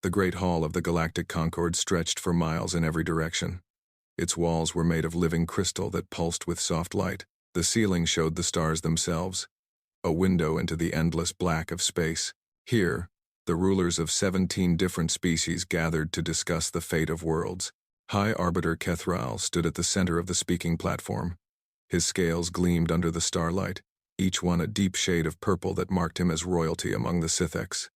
The great hall of the Galactic Concord stretched for miles in every direction. Its walls were made of living crystal that pulsed with soft light. The ceiling showed the stars themselves, a window into the endless black of space. Here, the rulers of 17 different species gathered to discuss the fate of worlds. High Arbiter Kethral stood at the center of the speaking platform. His scales gleamed under the starlight, each one a deep shade of purple that marked him as royalty among the Sitheks.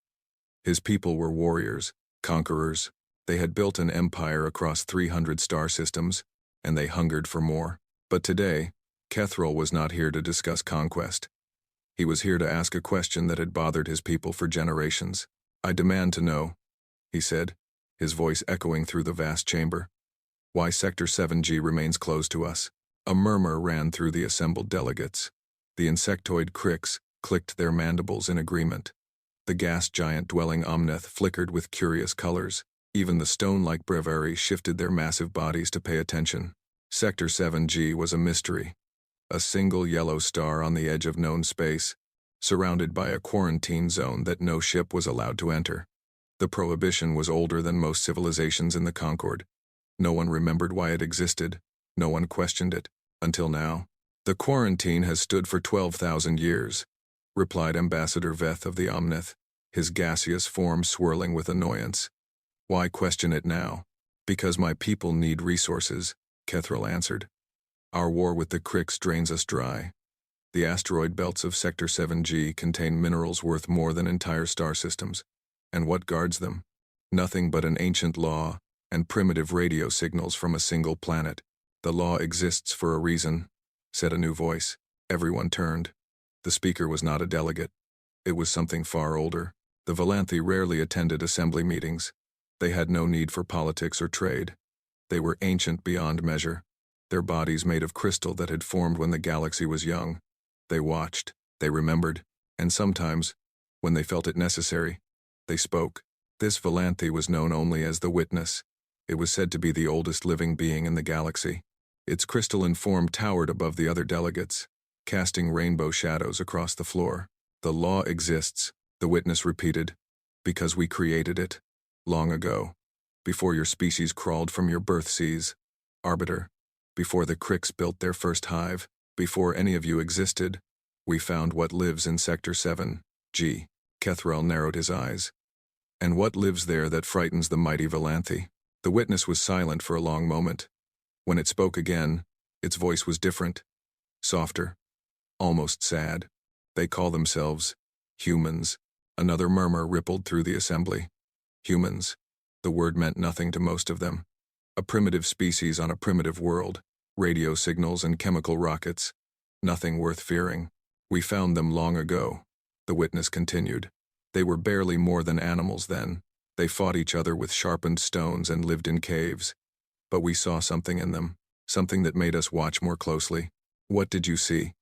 His people were warriors, conquerors. They had built an empire across 300 star systems, and they hungered for more. But today, Kethral was not here to discuss conquest. He was here to ask a question that had bothered his people for generations. "I demand to know," he said, his voice echoing through the vast chamber, "why Sector 7G remains closed to us." A murmur ran through the assembled delegates. The insectoid cricks clicked their mandibles in agreement. The gas giant dwelling Omneth flickered with curious colors. Even the stone-like breviary shifted their massive bodies to pay attention. Sector 7G was a mystery. A single yellow star on the edge of known space, surrounded by a quarantine zone that no ship was allowed to enter. The prohibition was older than most civilizations in the Concord. No one remembered why it existed. No one questioned it, until now. "The quarantine has stood for 12,000 years, replied Ambassador Veth of the Omnith, his gaseous form swirling with annoyance. "Why question it now?" "Because my people need resources," Kethral answered. "Our war with the Cricks drains us dry. The asteroid belts of Sector 7G contain minerals worth more than entire star systems. And what guards them? Nothing but an ancient law and primitive radio signals from a single planet. The law exists for a reason," said a new voice. Everyone turned. The speaker was not a delegate. It was something far older. The Valanthi rarely attended assembly meetings. They had no need for politics or trade. They were ancient beyond measure, their bodies made of crystal that had formed when the galaxy was young. They watched, they remembered, and sometimes, when they felt it necessary, they spoke. This Valanthi was known only as the Witness. It was said to be the oldest living being in the galaxy. Its crystalline form towered above the other delegates, casting rainbow shadows across the floor. "The law exists," the Witness repeated, "because we created it. Long ago. Before your species crawled from your birth seas. Arbiter. Before the Cricks built their first hive. Before any of you existed. We found what lives in Sector 7G. Kethral narrowed his eyes. "And what lives there that frightens the mighty Valanthi?" The Witness was silent for a long moment. When it spoke again, its voice was different. Softer. Almost sad. "They call themselves humans." Another murmur rippled through the assembly. Humans. The word meant nothing to most of them. A primitive species on a primitive world. Radio signals and chemical rockets. Nothing worth fearing. "We found them long ago," the Witness continued. "They were barely more than animals then. They fought each other with sharpened stones and lived in caves. But we saw something in them, something that made us watch more closely." "What did you see?"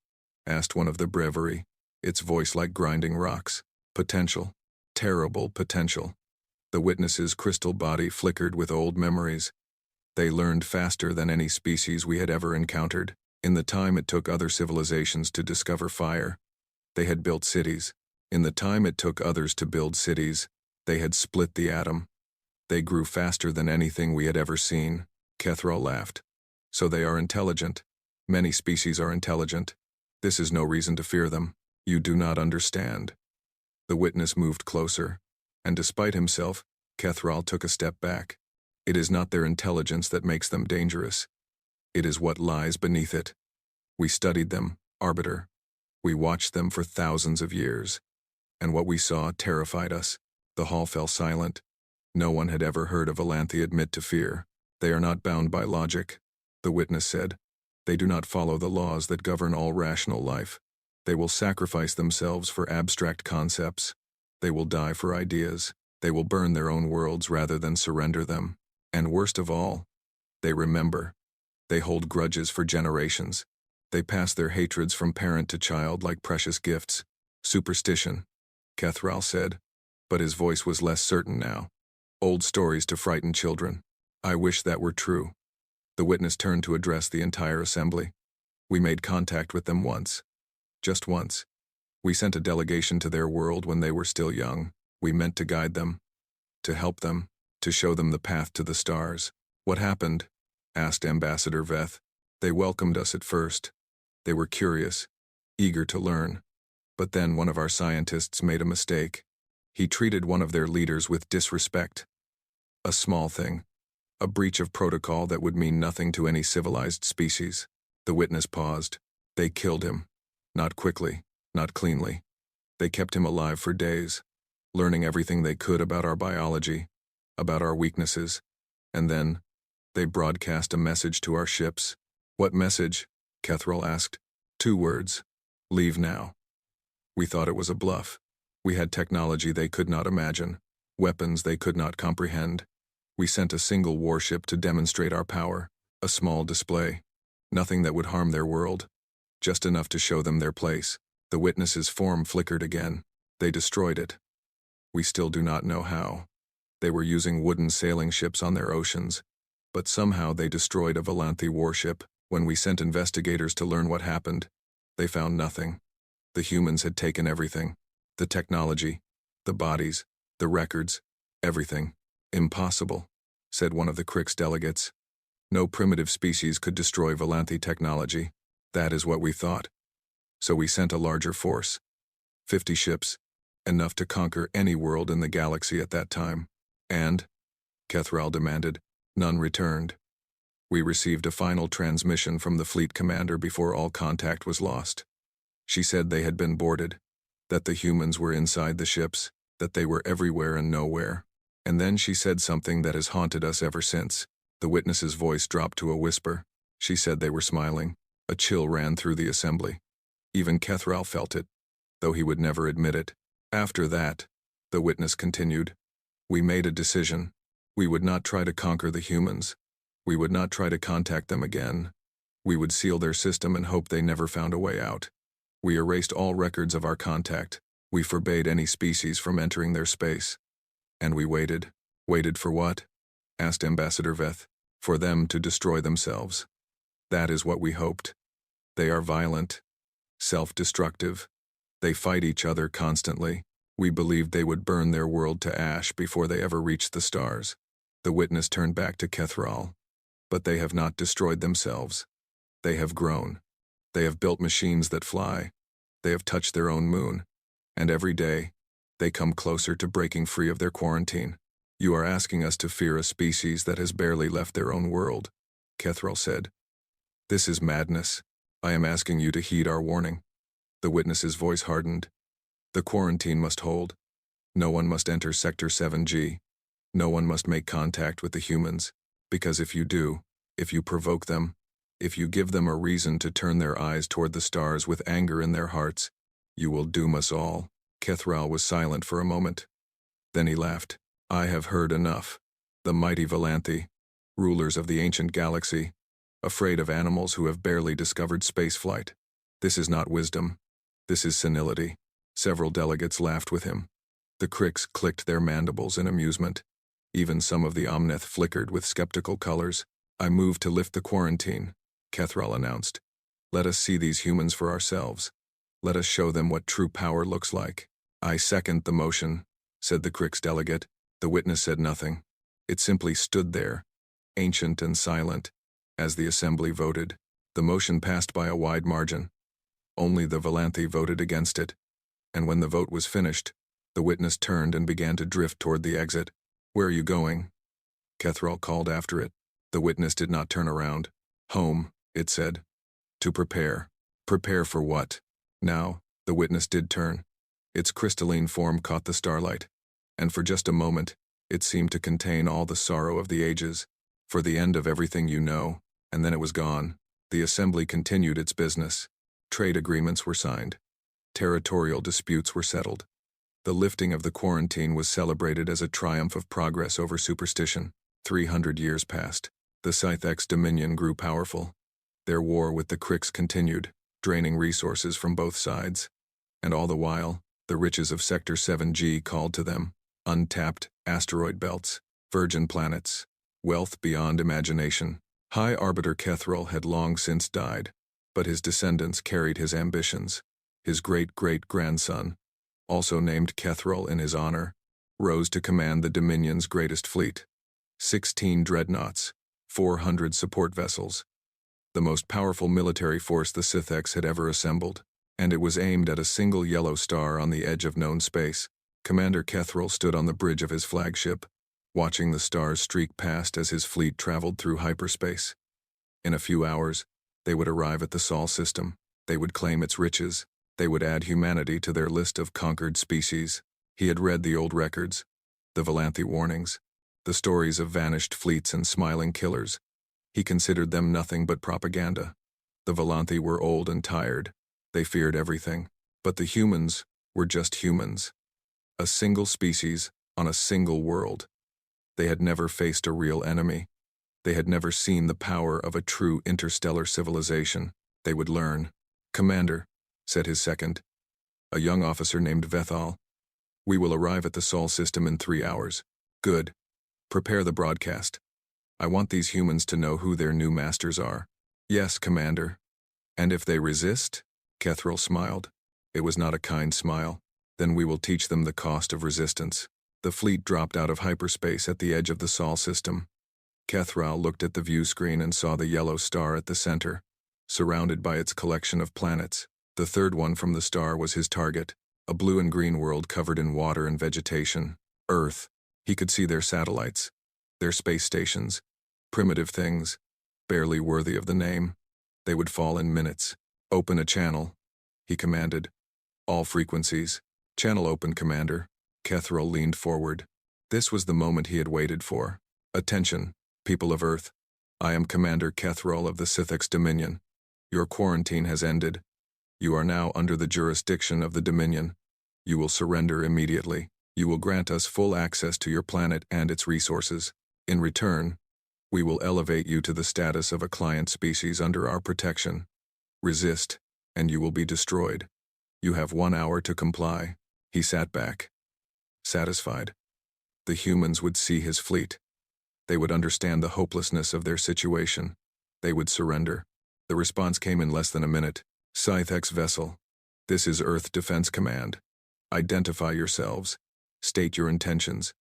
asked one of the breviary, its voice like grinding rocks. "Potential. Terrible potential." The Witness's crystal body flickered with old memories. They learned faster than any species we had ever encountered. In the time it took other civilizations to discover fire, they had built cities. In the time it took others to build cities, they had split the atom. They grew faster than anything we had ever seen. Kethral laughed. "So they are intelligent. Many species are intelligent. This is no reason to fear them. You do not understand." The Witness moved closer, and despite himself, Kethral took a step back. "It is not their intelligence that makes them dangerous. It is what lies beneath it. We studied them, Arbiter. We watched them for thousands of years. And what we saw terrified us." The hall fell silent. No one had ever heard a Valanthi admit to fear. "They are not bound by logic," the Witness said. "They do not follow the laws that govern all rational life. They will sacrifice themselves for abstract concepts. They will die for ideas. They will burn their own worlds rather than surrender them. And worst of all, they remember. They hold grudges for generations. They pass their hatreds from parent to child like precious gifts." "Superstition," Kethral said, but his voice was less certain now. "Old stories to frighten children. I wish that were true." The Witness turned to address the entire assembly. "We made contact with them once. Just once. We sent a delegation to their world when they were still young. We meant to guide them. to help them, to show them the path to the stars. What happened? Asked Ambassador Veth. They welcomed us at first. They were curious, eager to learn. But then one of our scientists made a mistake. He treated one of their leaders with disrespect. A small thing. A breach of protocol that would mean nothing to any civilized species. The witness paused. They killed him. Not quickly, not cleanly. They kept him alive for days, learning everything they could about our biology, about our weaknesses. And then, they broadcast a message to our ships. What message? Kethril asked. 2 words. Leave now. We thought it was a bluff. We had technology they could not imagine, weapons they could not comprehend. We sent a single warship to demonstrate our power, a small display. Nothing that would harm their world. Just enough to show them their place. The witness's form flickered again. They destroyed it. We still do not know how. They were using wooden sailing ships on their oceans, but somehow they destroyed a Valanthi warship. When we sent investigators to learn what happened, they found nothing. The humans had taken everything. The technology, the bodies, the records, everything. Impossible, said one of the Krix delegates. No primitive species could destroy Valanthi technology. That is what we thought. So we sent a larger force. 50 ships, enough to conquer any world in the galaxy at that time. And, Kethral demanded, none returned. We received a final transmission from the fleet commander before all contact was lost. She said they had been boarded, that the humans were inside the ships, that they were everywhere and nowhere. And then she said something that has haunted us ever since. The witness's voice dropped to a whisper. She said they were smiling. A chill ran through the assembly. Even Kethral felt it, though he would never admit it. After that, the witness continued, we made a decision. We would not try to conquer the humans. We would not try to contact them again. We would seal their system and hope they never found a way out. We erased all records of our contact. We forbade any species from entering their space. And we waited. Waited for what? Asked Ambassador Veth. For them to destroy themselves. That is what we hoped. They are violent, self-destructive. They fight each other constantly. We believed they would burn their world to ash before they ever reached the stars. The witness turned back to Kethral. But they have not destroyed themselves. They have grown. They have built machines that fly. They have touched their own moon. And every day, they come closer to breaking free of their quarantine. You are asking us to fear a species that has barely left their own world, Kethral said. This is madness. I am asking you to heed our warning. The witness's voice hardened. The quarantine must hold. No one must enter Sector 7G. No one must make contact with the humans, because if you do, if you provoke them, if you give them a reason to turn their eyes toward the stars with anger in their hearts, you will doom us all. Kethral was silent for a moment. Then he laughed. I have heard enough. The mighty Valanthi, rulers of the ancient galaxy, afraid of animals who have barely discovered spaceflight. This is not wisdom. This is senility. Several delegates laughed with him. The Krix clicked their mandibles in amusement. Even some of the Omneth flickered with skeptical colors. I move to lift the quarantine, Kethral announced. Let us see these humans for ourselves. Let us show them what true power looks like. I second the motion, said the Krix delegate. The witness said nothing. It simply stood there, ancient and silent, as the assembly voted. The motion passed by a wide margin. Only the Valanthi voted against it. And when the vote was finished, the witness turned and began to drift toward the exit. Where are you going? Kethral called after it. The witness did not turn around. Home, it said. To prepare. Prepare for what? Now, the witness did turn. Its crystalline form caught the starlight. And for just a moment, it seemed to contain all the sorrow of the ages, for the end of everything you know, and then it was gone. The assembly continued its business. Trade agreements were signed. Territorial disputes were settled. The lifting of the quarantine was celebrated as a triumph of progress over superstition. 300 years passed. The Scythex dominion grew powerful. Their war with the Krix continued, draining resources from both sides. And all the while, the riches of Sector 7G called to them. Untapped asteroid belts, virgin planets, wealth beyond imagination. High Arbiter Kethral had long since died, but his descendants carried his ambitions. His great-great-grandson, also named Kethral in his honor, rose to command the Dominion's greatest fleet. 16 dreadnoughts, 400 support vessels. The most powerful military force the Sithx had ever assembled, and it was aimed at a single yellow star on the edge of known space. Commander Kethril stood on the bridge of his flagship, watching the stars streak past as his fleet traveled through hyperspace. In a few hours, they would arrive at the Sol system. They would claim its riches. They would add humanity to their list of conquered species. He had read the old records, the Volanthi warnings, the stories of vanished fleets and smiling killers. He considered them nothing but propaganda. The Volanthi were old and tired. They feared everything. But the humans were just humans. A single species on a single world. They had never faced a real enemy. They had never seen the power of a true interstellar civilization. They would learn. "Commander," said his second, a young officer named Vethal, "we will arrive at the Sol system in 3 hours." "Good. Prepare the broadcast. I want these humans to know who their new masters are." "Yes, Commander." "And if they resist?" Kethril smiled. It was not a kind smile. "Then we will teach them the cost of resistance." The fleet dropped out of hyperspace at the edge of the Sol system. Kethril looked at the view screen and saw the yellow star at the center, surrounded by its collection of planets. The third one from the star was his target, a blue and green world covered in water and vegetation. Earth. He could see their satellites, their space stations, primitive things, barely worthy of the name. They would fall in minutes. "Open a channel," he commanded. "All frequencies." "Channel open, Commander." Kethril leaned forward. This was the moment he had waited for. "Attention, people of Earth. I am Commander Kethril of the Sithx Dominion. Your quarantine has ended. You are now under the jurisdiction of the Dominion. You will surrender immediately. You will grant us full access to your planet and its resources. In return, we will elevate you to the status of a client species under our protection. Resist, and you will be destroyed. You have 1 hour to comply." He sat back, satisfied. The humans would see his fleet. They would understand the hopelessness of their situation. They would surrender. The response came in less than a minute. "Sithx vessel. This is Earth Defense Command. Identify yourselves. State your intentions.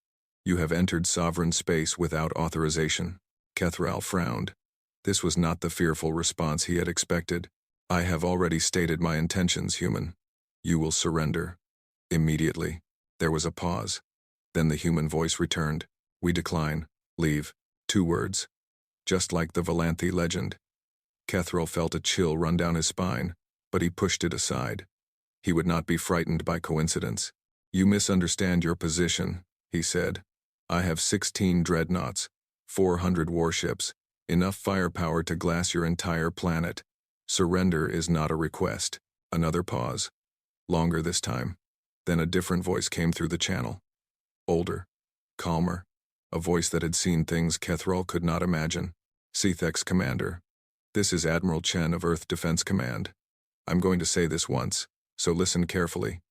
You have entered sovereign space without authorization." Kethril frowned. This was not the fearful response he had expected. "I have already stated my intentions, human. You will surrender. Immediately." There was a pause. Then the human voice returned. "We decline. Leave." 2 words. Just like the Volanthi legend. Kethril felt a chill run down his spine, but he pushed it aside. He would not be frightened by coincidence. "You misunderstand your position," he said. "I have 16 dreadnoughts, 400 warships, enough firepower to glass your entire planet. Surrender is not a request." Another pause. Longer this time. Then a different voice came through the channel. Older. Calmer. A voice that had seen things Kethril could not imagine. "Sithx Commander. This is Admiral Chen of Earth Defense Command. I'm going to say this once, so listen carefully.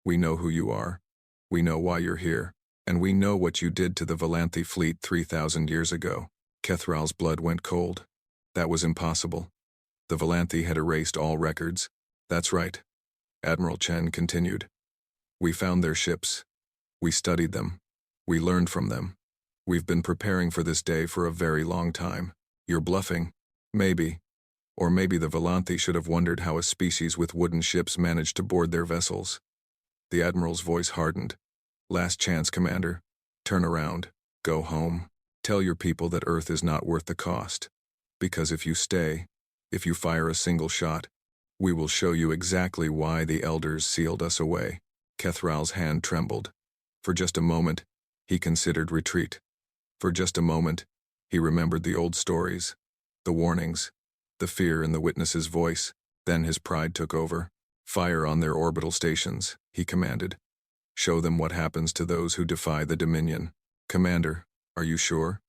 We know who you are. We know why you're here. And we know what you did to the Volanthi fleet 3,000 years ago." Kethril's blood went cold. That was impossible. The Volanthi had erased all records. "That's right," Admiral Chen continued. "We found their ships. We studied them. We learned from them. We've been preparing for this day for a very long time. You're bluffing. Maybe. Or maybe the Volanthi should have wondered how a species with wooden ships managed to board their vessels." The Admiral's voice hardened. "Last chance, Commander. Turn around. Go home. Tell your people that Earth is not worth the cost. Because if you stay, if you fire a single shot, we will show you exactly why the Elders sealed us away." Kethril's hand trembled. For just a moment, he considered retreat. For just a moment, he remembered the old stories, the warnings, the fear in the witness's voice. Then his pride took over. "Fire on their orbital stations," he commanded. "Show them what happens to those who defy the Dominion." "Commander, are you sure?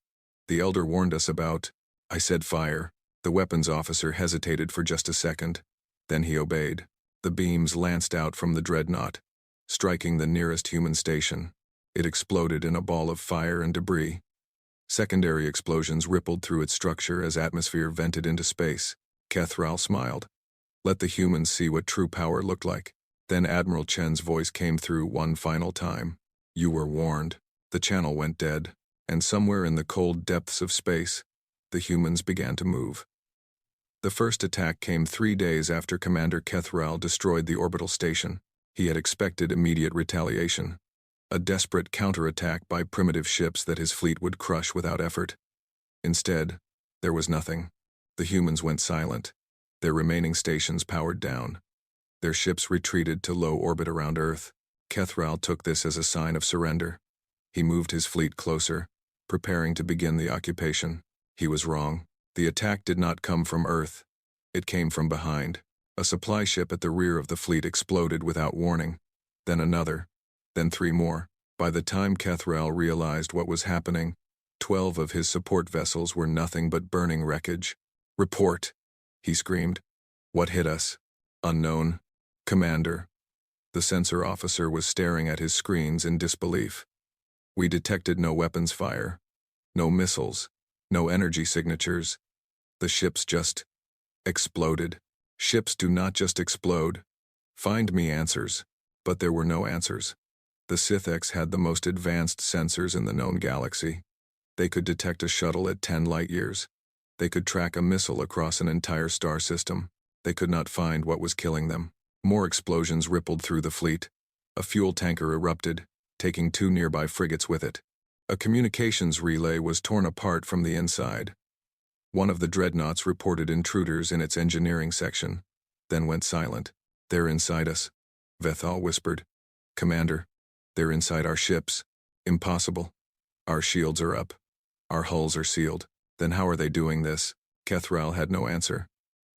The Elder warned us about—" "I said fire." The weapons officer hesitated for just a second. Then he obeyed. The beams lanced out from the dreadnought, striking the nearest human station. It exploded in a ball of fire and debris. Secondary explosions rippled through its structure as atmosphere vented into space. Kethril smiled. Let the humans see what true power looked like. Then Admiral Chen's voice came through one final time. You were warned. The channel went dead, and somewhere in the cold depths of space, the humans began to move. The first attack came 3 days after Commander Kethral destroyed the orbital station. He had expected immediate retaliation, a desperate counterattack by primitive ships that his fleet would crush without effort. Instead, there was nothing. The humans went silent. Their remaining stations powered down. Their ships retreated to low orbit around Earth. Kethral took this as a sign of surrender. He moved his fleet closer, preparing to begin the occupation. He was wrong. The attack did not come from Earth. It came from behind. A supply ship at the rear of the fleet exploded without warning. Then another. Then 3 more. By the time Kethral realized what was happening, 12 of his support vessels were nothing but burning wreckage. "Report!" he screamed. "What hit us?" "Unknown. Commander." The sensor officer was staring at his screens in disbelief. "We detected no weapons fire, no missiles, no energy signatures. The ships just exploded." "Ships do not just explode. Find me answers." But there were no answers. The Sithx had the most advanced sensors in the known galaxy. They could detect a shuttle at 10 light-years. They could track a missile across an entire star system. They could not find what was killing them. More explosions rippled through the fleet. A fuel tanker erupted, taking 2 nearby frigates with it. A communications relay was torn apart from the inside. One of the dreadnoughts reported intruders in its engineering section, then went silent. "They're inside us," Vethal whispered. "Commander, they're inside our ships." "Impossible. Our shields are up. Our hulls are sealed." "Then how are they doing this?" Kethral had no answer.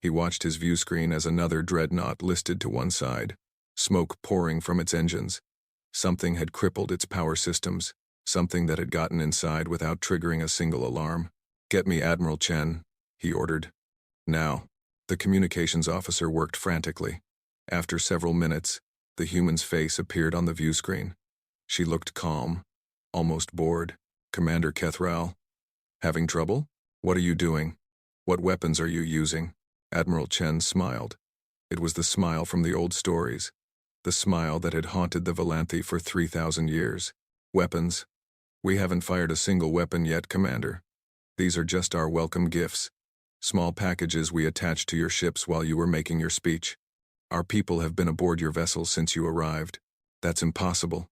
He watched his view screen as another dreadnought listed to one side, smoke pouring from its engines. Something had crippled its power systems, something that had gotten inside without triggering a single alarm. "Get me Admiral Chen," he ordered. "Now." The communications officer worked frantically. After several minutes, the human's face appeared on the view screen. She looked calm, almost bored. "Commander Kethral. Having trouble? What are you doing? What weapons are you using?" Admiral Chen smiled. It was the smile from the old stories, the smile that had haunted the Valanthi for 3,000 years. "Weapons? We haven't fired a single weapon yet, Commander. These are just our welcome gifts. Small packages we attached to your ships while you were making your speech. Our people have been aboard your vessels since you arrived." "That's impossible.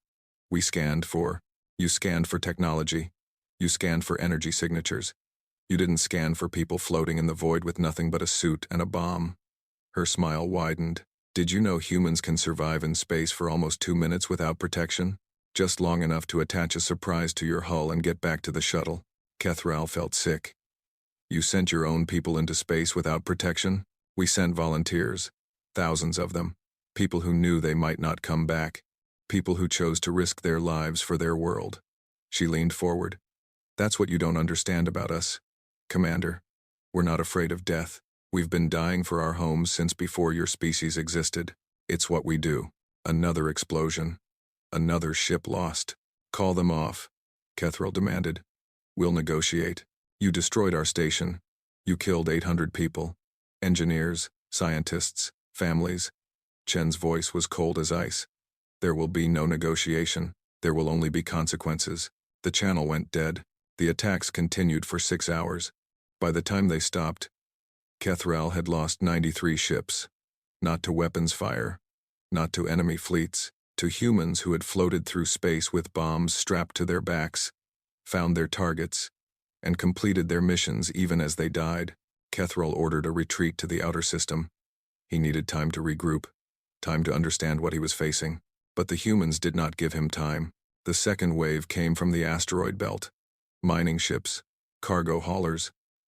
You scanned for technology. You scanned for energy signatures. You didn't scan for people floating in the void with nothing but a suit and a bomb." Her smile widened. "Did you know humans can survive in space for almost 2 minutes without protection? Just long enough to attach a surprise to your hull and get back to the shuttle." Kethral felt sick. "You sent your own people into space without protection?" "We sent volunteers. Thousands of them. People who knew they might not come back. People who chose to risk their lives for their world." She leaned forward. "That's what you don't understand about us, Commander. We're not afraid of death. We've been dying for our homes since before your species existed. It's what we do." Another explosion. Another ship lost. "Call them off," Kethral demanded. "We'll negotiate. You destroyed our station. You killed 800 people. Engineers, scientists, families." Chen's voice was cold as ice. "There will be no negotiation. There will only be consequences." The channel went dead. The attacks continued for 6 hours. By the time they stopped, Kethral had lost 93 ships. Not to weapons fire, not to enemy fleets, to humans who had floated through space with bombs strapped to their backs, found their targets, and completed their missions even as they died. Kethral ordered a retreat to the outer system. He needed time to regroup, time to understand what he was facing. But the humans did not give him time. The second wave came from the asteroid belt. Mining ships, cargo haulers,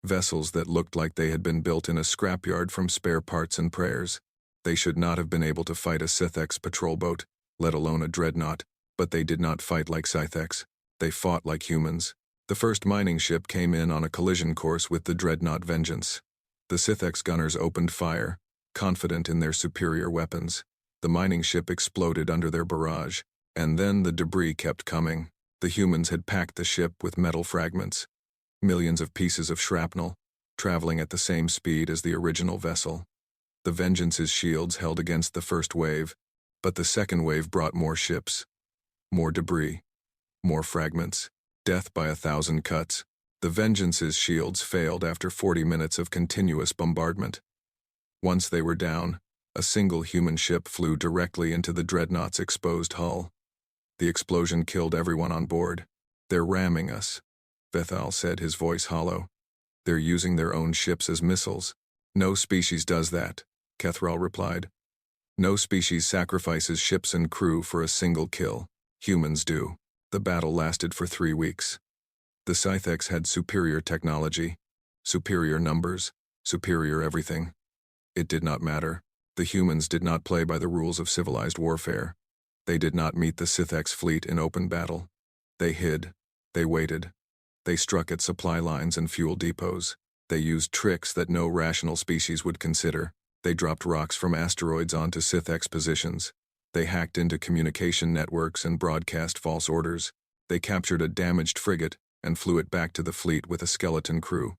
vessels that looked like they had been built in a scrapyard from spare parts and prayers. They should not have been able to fight a Sithx patrol boat, let alone a dreadnought, but they did not fight like Sithx. They fought like humans. The first mining ship came in on a collision course with the dreadnought Vengeance. The Sithx gunners opened fire, confident in their superior weapons. The mining ship exploded under their barrage, and then the debris kept coming. The humans had packed the ship with metal fragments, millions of pieces of shrapnel, traveling at the same speed as the original vessel. The Vengeance's shields held against the first wave, but the second wave brought more ships. More debris. More fragments. Death by 1,000 cuts. The Vengeance's shields failed after 40 minutes of continuous bombardment. Once they were down, a single human ship flew directly into the dreadnought's exposed hull. The explosion killed everyone on board. "They're ramming us," Bethal said, his voice hollow. "They're using their own ships as missiles." "No species does that," Kethral replied. "No species sacrifices ships and crew for a single kill. Humans do." The battle lasted for 3 weeks. The Scythex had superior technology, superior numbers, superior everything. It did not matter. The humans did not play by the rules of civilized warfare. They did not meet the Scythex fleet in open battle. They hid. They waited. They struck at supply lines and fuel depots. They used tricks that no rational species would consider. They dropped rocks from asteroids onto Scythex positions. They hacked into communication networks and broadcast false orders. They captured a damaged frigate and flew it back to the fleet with a skeleton crew,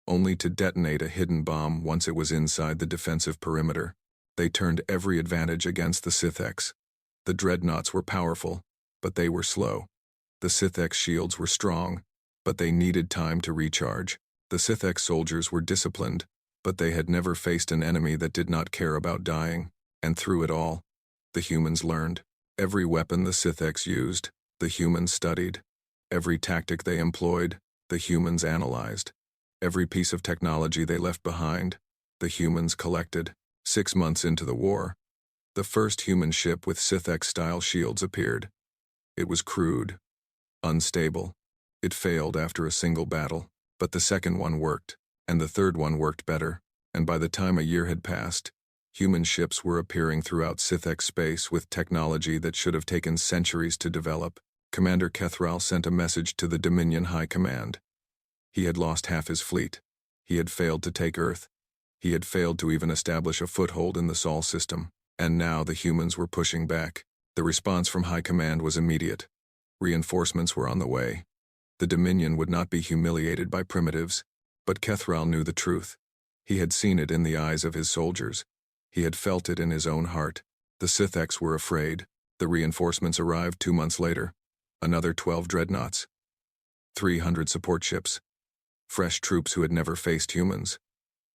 only to detonate a hidden bomb once it was inside the defensive perimeter. They turned every advantage against the Scythex. The dreadnoughts were powerful, but they were slow. The Scythex shields were strong, but they needed time to recharge. The Scythex soldiers were disciplined, but they had never faced an enemy that did not care about dying, and through it all, the humans learned. Every weapon the Scythex used, the humans studied. Every tactic they employed, the humans analyzed. Every piece of technology they left behind, the humans collected. 6 months into the war, the first human ship with Scythex-style shields appeared. It was crude, unstable. It failed after a single battle, but the second one worked, and the third one worked better, and by the time a year had passed, human ships were appearing throughout Scythex space with technology that should have taken centuries to develop. Commander Kethral sent a message to the Dominion High Command. He had lost half his fleet. He had failed to take Earth. He had failed to even establish a foothold in the Sol system, and now the humans were pushing back. The response from High Command was immediate. Reinforcements were on the way. The Dominion would not be humiliated by primitives, but Kethral knew the truth. He had seen it in the eyes of his soldiers. He had felt it in his own heart. The Scythex were afraid. The reinforcements arrived 2 months later. Another 12 dreadnoughts. 300 support ships. Fresh troops who had never faced humans.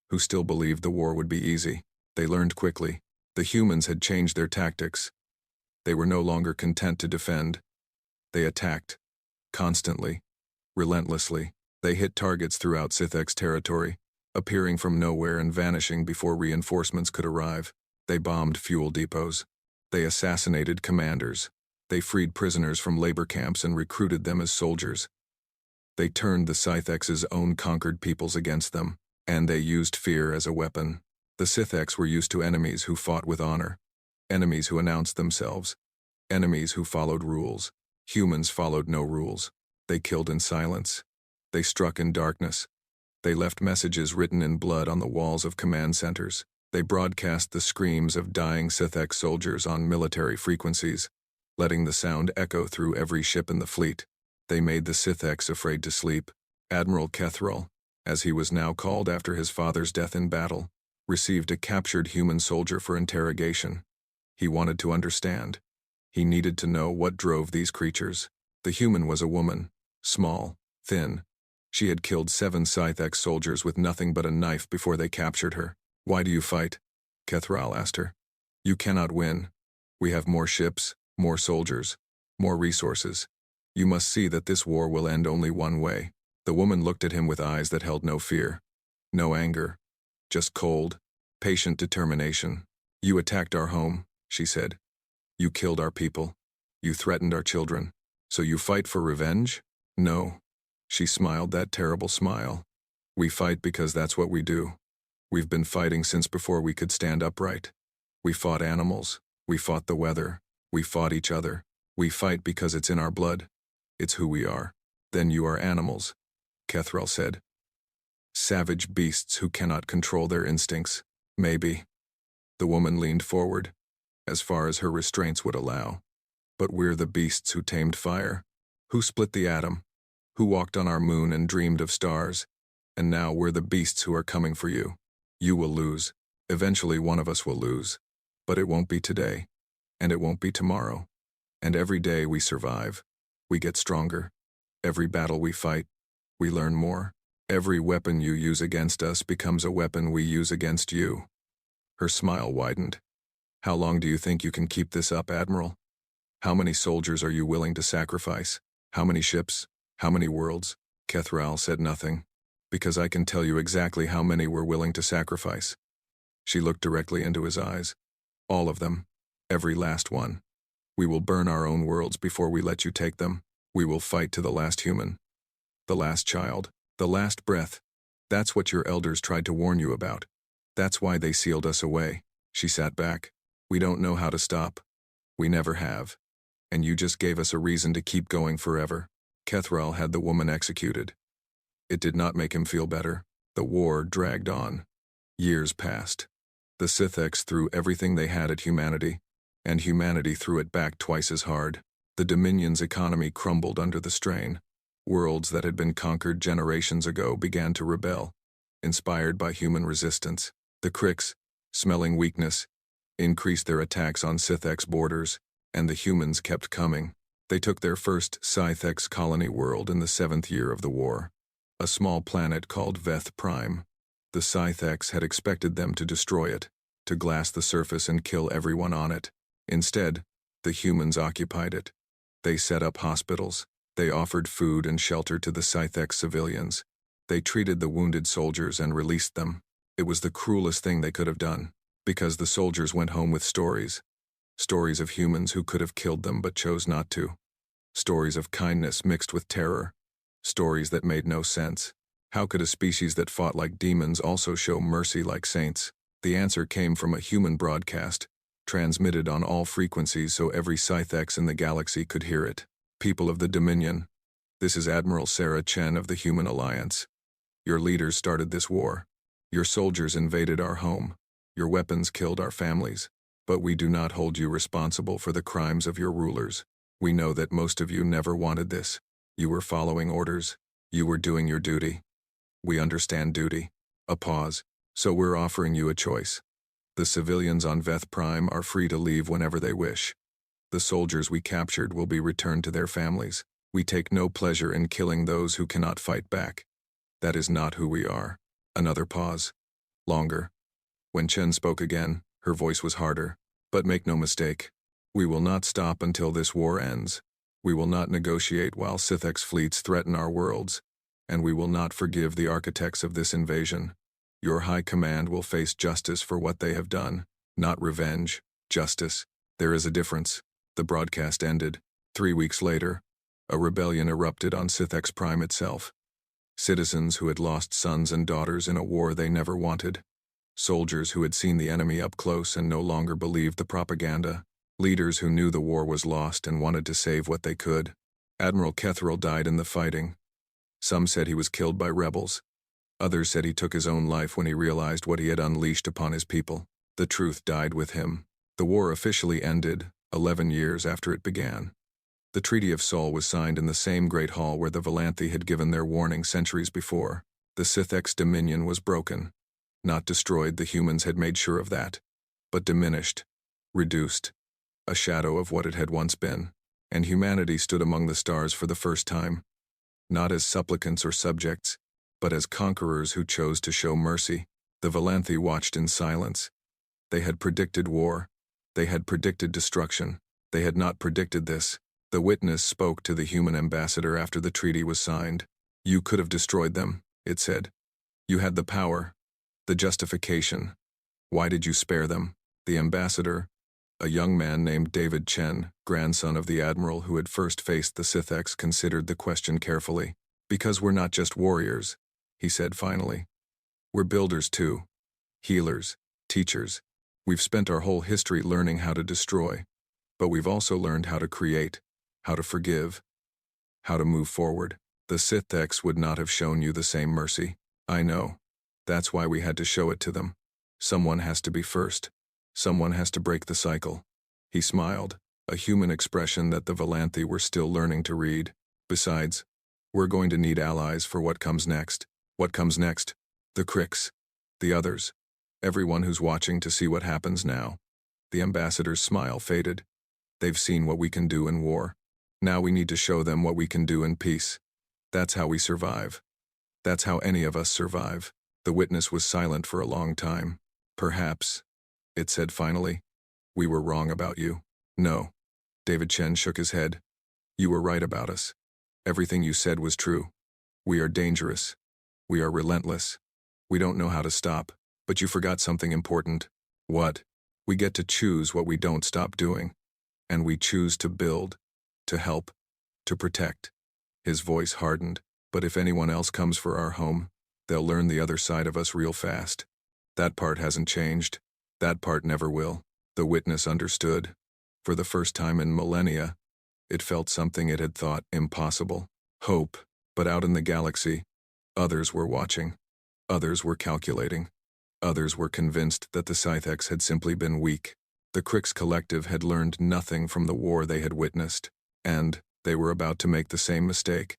Who still believed the war would be easy. They learned quickly. The humans had changed their tactics. They were no longer content to defend. They attacked. Constantly. Relentlessly. They hit targets throughout Scythex territory, appearing from nowhere and vanishing before reinforcements could arrive. They bombed fuel depots. They assassinated commanders. They freed prisoners from labor camps and recruited them as soldiers. They turned the Scythex's own conquered peoples against them, and they used fear as a weapon. The Scythex were used to enemies who fought with honor, enemies who announced themselves, enemies who followed rules. Humans followed no rules. They killed in silence. They struck in darkness. They left messages written in blood on the walls of command centers. They broadcast the screams of dying Scythex soldiers on military frequencies, letting the sound echo through every ship in the fleet. They made the Scythex afraid to sleep. Admiral Kethral, as he was now called after his father's death in battle, received a captured human soldier for interrogation. He wanted to understand. He needed to know what drove these creatures. The human was a woman, small, thin. She had killed 7 Scythex soldiers with nothing but a knife before they captured her. "Why do you fight?" Kethral asked her. "You cannot win. We have more ships, more soldiers, more resources. You must see that this war will end only one way." The woman looked at him with eyes that held no fear, no anger, just cold, patient determination. "You attacked our home," she said. "You killed our people. You threatened our children. So you fight for revenge?" "No." She smiled that terrible smile. "We fight because that's what we do. We've been fighting since before we could stand upright. We fought animals. We fought the weather. We fought each other. We fight because it's in our blood. It's who we are." "Then you are animals," Kethral said. "Savage beasts who cannot control their instincts." "Maybe." The woman leaned forward, as far as her restraints would allow. "But we're the beasts who tamed fire, who split the atom, who walked on our moon and dreamed of stars. And now we're the beasts who are coming for you. You will lose. Eventually one of us will lose. But it won't be today. And it won't be tomorrow. And every day we survive. We get stronger. Every battle we fight, we learn more. Every weapon you use against us becomes a weapon we use against you." Her smile widened. "How long do you think you can keep this up, Admiral? How many soldiers are you willing to sacrifice? How many ships? How many worlds?" Kethral said nothing, "Because I can tell you exactly how many we're willing to sacrifice." She looked directly into his eyes. "All of them. Every last one. We will burn our own worlds before we let you take them. We will fight to the last human. The last child. The last breath. That's what your elders tried to warn you about. That's why they sealed us away." She sat back. "We don't know how to stop. We never have. And you just gave us a reason to keep going forever." Kethral had the woman executed. It did not make him feel better. The war dragged on. Years passed. The Sithx threw everything they had at humanity, and humanity threw it back twice as hard. The Dominion's economy crumbled under the strain. Worlds that had been conquered generations ago began to rebel, inspired by human resistance. The Krix, smelling weakness, increased their attacks on Sithx borders, and the humans kept coming. They took their first Sithx colony world in the 7th year of the war, a small planet called Veth Prime. The Sithx had expected them to destroy it, to glass the surface and kill everyone on it. Instead, the humans occupied it. They set up hospitals. They offered food and shelter to the Sithx civilians. They treated the wounded soldiers and released them. It was the cruelest thing they could have done, because the soldiers went home with stories. Stories of humans who could have killed them but chose not to. Stories of kindness mixed with terror. Stories that made no sense. How could a species that fought like demons also show mercy like saints? The answer came from a human broadcast, transmitted on all frequencies so every Sithx in the galaxy could hear it. "People of the Dominion, this is Admiral Sarah Chen of the Human Alliance. Your leaders started this war. Your soldiers invaded our home. Your weapons killed our families. But we do not hold you responsible for the crimes of your rulers. We know that most of you never wanted this. You were following orders. You were doing your duty. We understand duty." A pause. "So we're offering you a choice. The civilians on Veth Prime are free to leave whenever they wish. The soldiers we captured will be returned to their families. We take no pleasure in killing those who cannot fight back. That is not who we are." Another pause. Longer. When Chen spoke again, her voice was harder. "But make no mistake. We will not stop until this war ends. We will not negotiate while Sithx fleets threaten our worlds. And we will not forgive the architects of this invasion. Your high command will face justice for what they have done. Not revenge. Justice. There is a difference." The broadcast ended. 3 weeks later, a rebellion erupted on Sithx Prime itself. Citizens who had lost sons and daughters in a war they never wanted. Soldiers who had seen the enemy up close and no longer believed the propaganda. Leaders who knew the war was lost and wanted to save what they could. Admiral Kethral died in the fighting. Some said he was killed by rebels. Others said he took his own life when he realized what he had unleashed upon his people. The truth died with him. The war officially ended 11 years after it began. The Treaty of Sol was signed in the same great hall where the Valanthi had given their warning centuries before. The Sithx dominion was broken. Not destroyed, the humans had made sure of that. But diminished. Reduced. A shadow of what it had once been. And humanity stood among the stars for the first time. Not as supplicants or subjects, but as conquerors who chose to show mercy. The Valanthi watched in silence. They had predicted war. They had predicted destruction. They had not predicted this. The witness spoke to the human ambassador after the treaty was signed. "You could have destroyed them," it said. "You had the power, the justification. Why did you spare them?" The ambassador, a young man named David Chen, grandson of the admiral who had first faced the Sithx, considered the question carefully. "Because we're not just warriors," he said finally. "We're builders too. Healers, teachers. We've spent our whole history learning how to destroy, but we've also learned how to create, how to forgive, how to move forward. The Sithx would not have shown you the same mercy. I know. That's why we had to show it to them. Someone has to be first. Someone has to break the cycle." He smiled, a human expression that the Valanthi were still learning to read. "Besides, we're going to need allies for what comes next." "What comes next?" "The Krix. The others. Everyone who's watching to see what happens now." The ambassador's smile faded. They've seen what we can do in war. Now we need to show them what we can do in peace. That's how we survive. That's how any of us survive. The witness was silent for a long time. Perhaps, it said finally, we were wrong about you. No. David Chen shook his head. You were right about us. Everything you said was true. We are dangerous. We are relentless. We don't know how to stop. But you forgot something important. What? We get to choose what we don't stop doing. And we choose to build, to help, to protect. His voice hardened. But if anyone else comes for our home, they'll learn the other side of us real fast. That part hasn't changed. That part never will. The witness understood. For the first time in millennia, it felt something it had thought impossible. Hope. But out in the galaxy, others were watching. Others were calculating. Others were convinced that the Scythex had simply been weak. The Crix Collective had learned nothing from the war they had witnessed, and they were about to make the same mistake.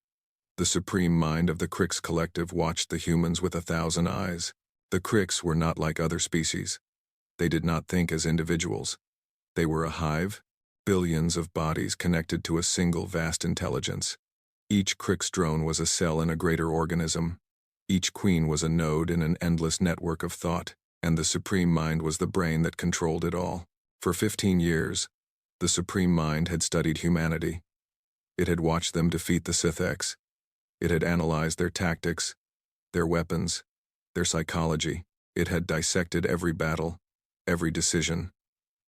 The supreme mind of the Crix Collective watched the humans with 1,000 eyes. The Crix were not like other species. They did not think as individuals. They were a hive, billions of bodies connected to a single vast intelligence. Each Crix drone was a cell in a greater organism. Each queen was a node in an endless network of thought, and the supreme mind was the brain that controlled it all. For 15 years, the supreme mind had studied humanity. It had watched them defeat the Scythex. It had analyzed their tactics, their weapons, their psychology. It had dissected every battle, every decision,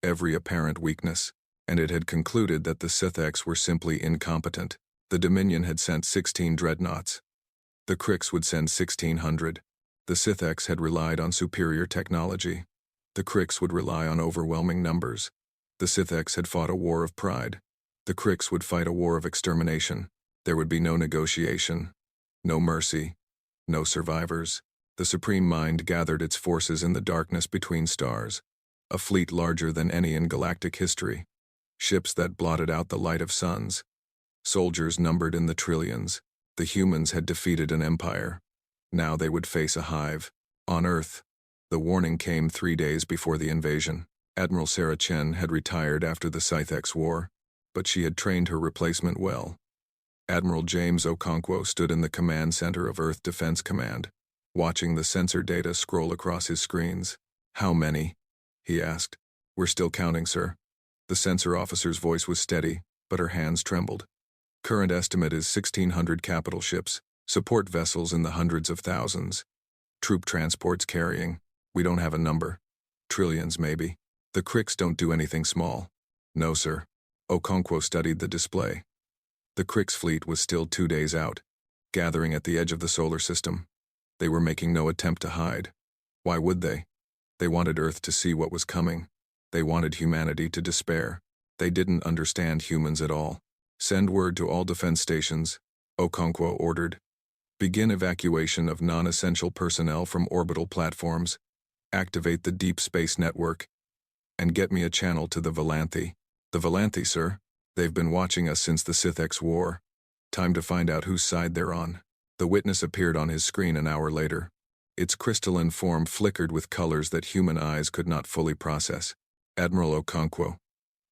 every apparent weakness, and it had concluded that the Scythex were simply incompetent. The Dominion had sent 16 dreadnoughts. The Crix would send 1,600. The Scythex had relied on superior technology. The Crix would rely on overwhelming numbers. The Scythex had fought a war of pride. The Crix would fight a war of extermination. There would be no negotiation, no mercy, no survivors. The Supreme Mind gathered its forces in the darkness between stars, a fleet larger than any in galactic history, ships that blotted out the light of suns, soldiers numbered in the trillions. The humans had defeated an empire. Now they would face a hive. On Earth, the warning came 3 days before the invasion. Admiral Sarah Chen had retired after the Scythex War, but she had trained her replacement well. Admiral James Okonkwo stood in the command center of Earth Defense Command, watching the sensor data scroll across his screens. How many? He asked. We're still counting, sir. The sensor officer's voice was steady, but her hands trembled. Current estimate is 1,600 capital ships, support vessels in the hundreds of thousands. Troop transports carrying. We don't have a number. Trillions, maybe. The Crix don't do anything small. No, sir. Okonkwo studied the display. The Crix fleet was still 2 days out, gathering at the edge of the solar system. They were making no attempt to hide. Why would they? They wanted Earth to see what was coming. They wanted humanity to despair. They didn't understand humans at all. Send word to all defense stations, Okonkwo ordered. Begin evacuation of non-essential personnel from orbital platforms. Activate the deep space network. And get me a channel to the Valanthi. The Valanthi, sir? They've been watching us since the Scythex War. Time to find out whose side they're on. The witness appeared on his screen an hour later. Its crystalline form flickered with colors that human eyes could not fully process. Admiral Okonkwo,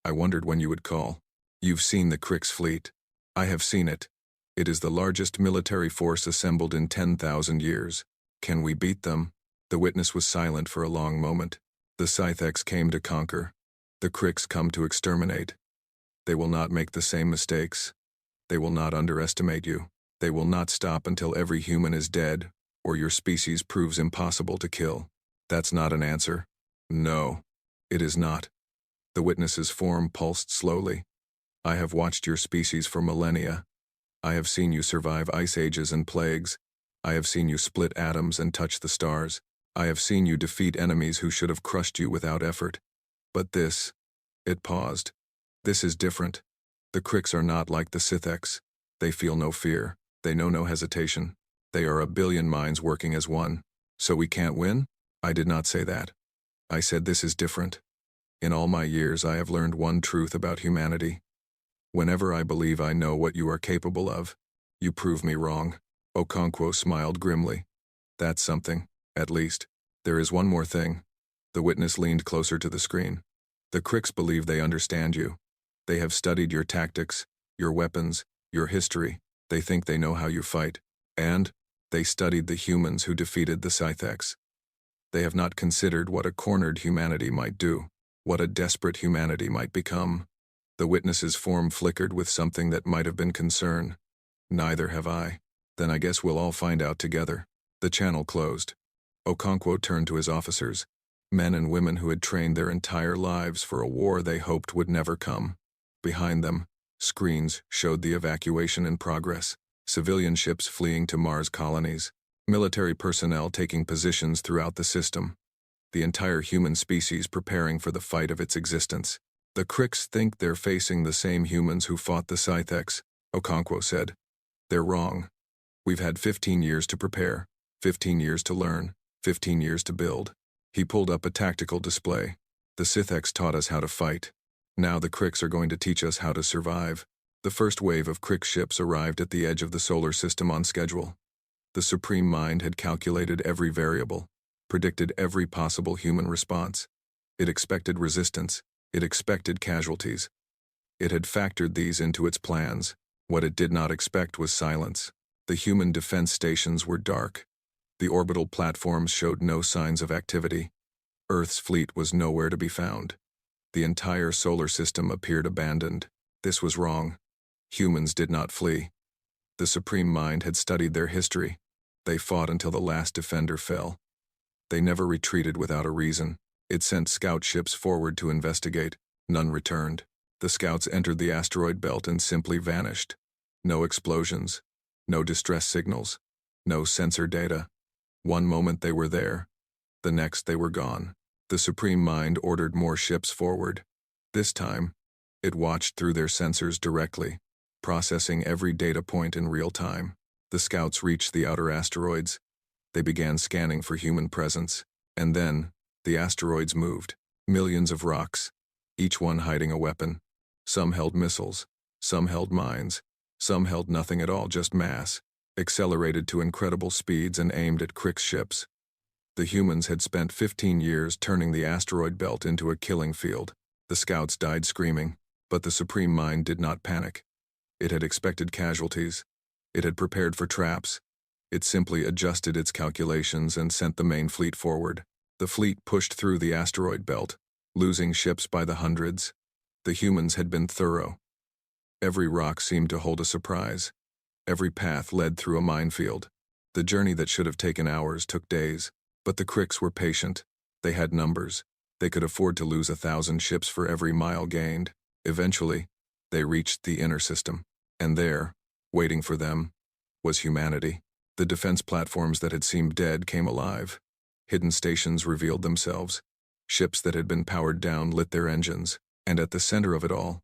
I wondered when you would call. You've seen the Crix fleet. I have seen it. It is the largest military force assembled in 10,000 years. Can we beat them? The witness was silent for a long moment. The Scythex came to conquer. The Crix come to exterminate. They will not make the same mistakes. They will not underestimate you. They will not stop until every human is dead, or your species proves impossible to kill. That's not an answer. No, it is not. The witness's form pulsed slowly. I have watched your species for millennia. I have seen you survive ice ages and plagues. I have seen you split atoms and touch the stars. I have seen you defeat enemies who should have crushed you without effort. But this, it paused. This is different. The Crix are not like the Scythex. They feel no fear. They know no hesitation. They are a billion minds working as one. So we can't win? I did not say that. I said this is different. In all my years I have learned one truth about humanity. Whenever I believe I know what you are capable of, you prove me wrong. Okonkwo smiled grimly. That's something, at least. There is one more thing. The witness leaned closer to the screen. The Crix believe they understand you. They have studied your tactics, your weapons, your history. They think they know how you fight. And they studied the humans who defeated the Scythex. They have not considered what a cornered humanity might do, what a desperate humanity might become. The witness's form flickered with something that might have been concern. Neither have I. Then I guess we'll all find out together. The channel closed. Okonkwo turned to his officers, men and women who had trained their entire lives for a war they hoped would never come. Behind them, screens showed the evacuation in progress, civilian ships fleeing to Mars colonies, military personnel taking positions throughout the system, the entire human species preparing for the fight of its existence. The Cricks think they're facing the same humans who fought the Scythex, Okonkwo said. They're wrong. We've had 15 years to prepare, 15 years to learn, 15 years to build. He pulled up a tactical display. The Scythex taught us how to fight. Now the Cricks are going to teach us how to survive. The first wave of Crick ships arrived at the edge of the solar system on schedule. The Supreme Mind had calculated every variable, predicted every possible human response. It expected resistance. It expected casualties. It had factored these into its plans. What it did not expect was silence. The human defense stations were dark. The orbital platforms showed no signs of activity. Earth's fleet was nowhere to be found. The entire solar system appeared abandoned. This was wrong. Humans did not flee. The Supreme Mind had studied their history. They fought until the last defender fell. They never retreated without a reason. It sent scout ships forward to investigate. None returned. The scouts entered the asteroid belt and simply vanished. No explosions. No distress signals. No sensor data. One moment they were there. The next they were gone. The Supreme Mind ordered more ships forward. This time, it watched through their sensors directly, processing every data point in real time. The scouts reached the outer asteroids. They began scanning for human presence. And then, the asteroids moved. Millions of rocks, each one hiding a weapon. Some held missiles. Some held mines. Some held nothing at all, just mass, accelerated to incredible speeds and aimed at Crick's ships. The humans had spent 15 years turning the asteroid belt into a killing field. The scouts died screaming, but the Supreme Mind did not panic. It had expected casualties. It had prepared for traps. It simply adjusted its calculations and sent the main fleet forward. The fleet pushed through the asteroid belt, losing ships by the hundreds. The humans had been thorough. Every rock seemed to hold a surprise. Every path led through a minefield. The journey that should have taken hours took days. But the Cricks were patient. They had numbers. They could afford to lose 1,000 ships for every mile gained. Eventually, they reached the inner system. And there, waiting for them, was humanity. The defense platforms that had seemed dead came alive. Hidden stations revealed themselves. Ships that had been powered down lit their engines. And at the center of it all,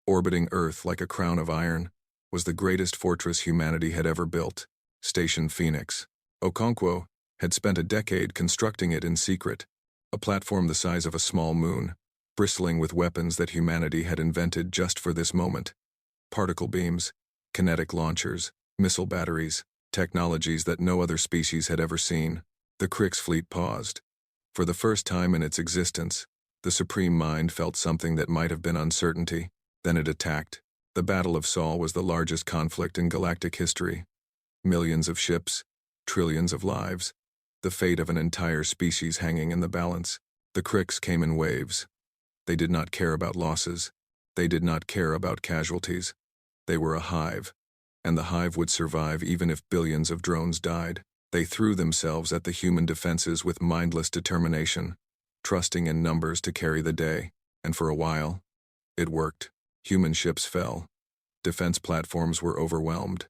orbiting Earth like a crown of iron, was the greatest fortress humanity had ever built, Station Phoenix. Okonkwo had spent a decade constructing it in secret, a platform the size of a small moon, bristling with weapons that humanity had invented just for this moment. Particle beams, kinetic launchers, missile batteries, technologies that no other species had ever seen. The Cricks fleet paused. For the first time in its existence, the Supreme Mind felt something that might have been uncertainty. Then it attacked. The Battle of Sol was the largest conflict in galactic history. Millions of ships, trillions of lives. The fate of an entire species hanging in the balance. The Cricks came in waves. They did not care about losses. They did not care about casualties. They were a hive, and the hive would survive even if billions of drones died. They threw themselves at the human defenses with mindless determination, trusting in numbers to carry the day. And for a while, it worked. Human ships fell. Defense platforms were overwhelmed.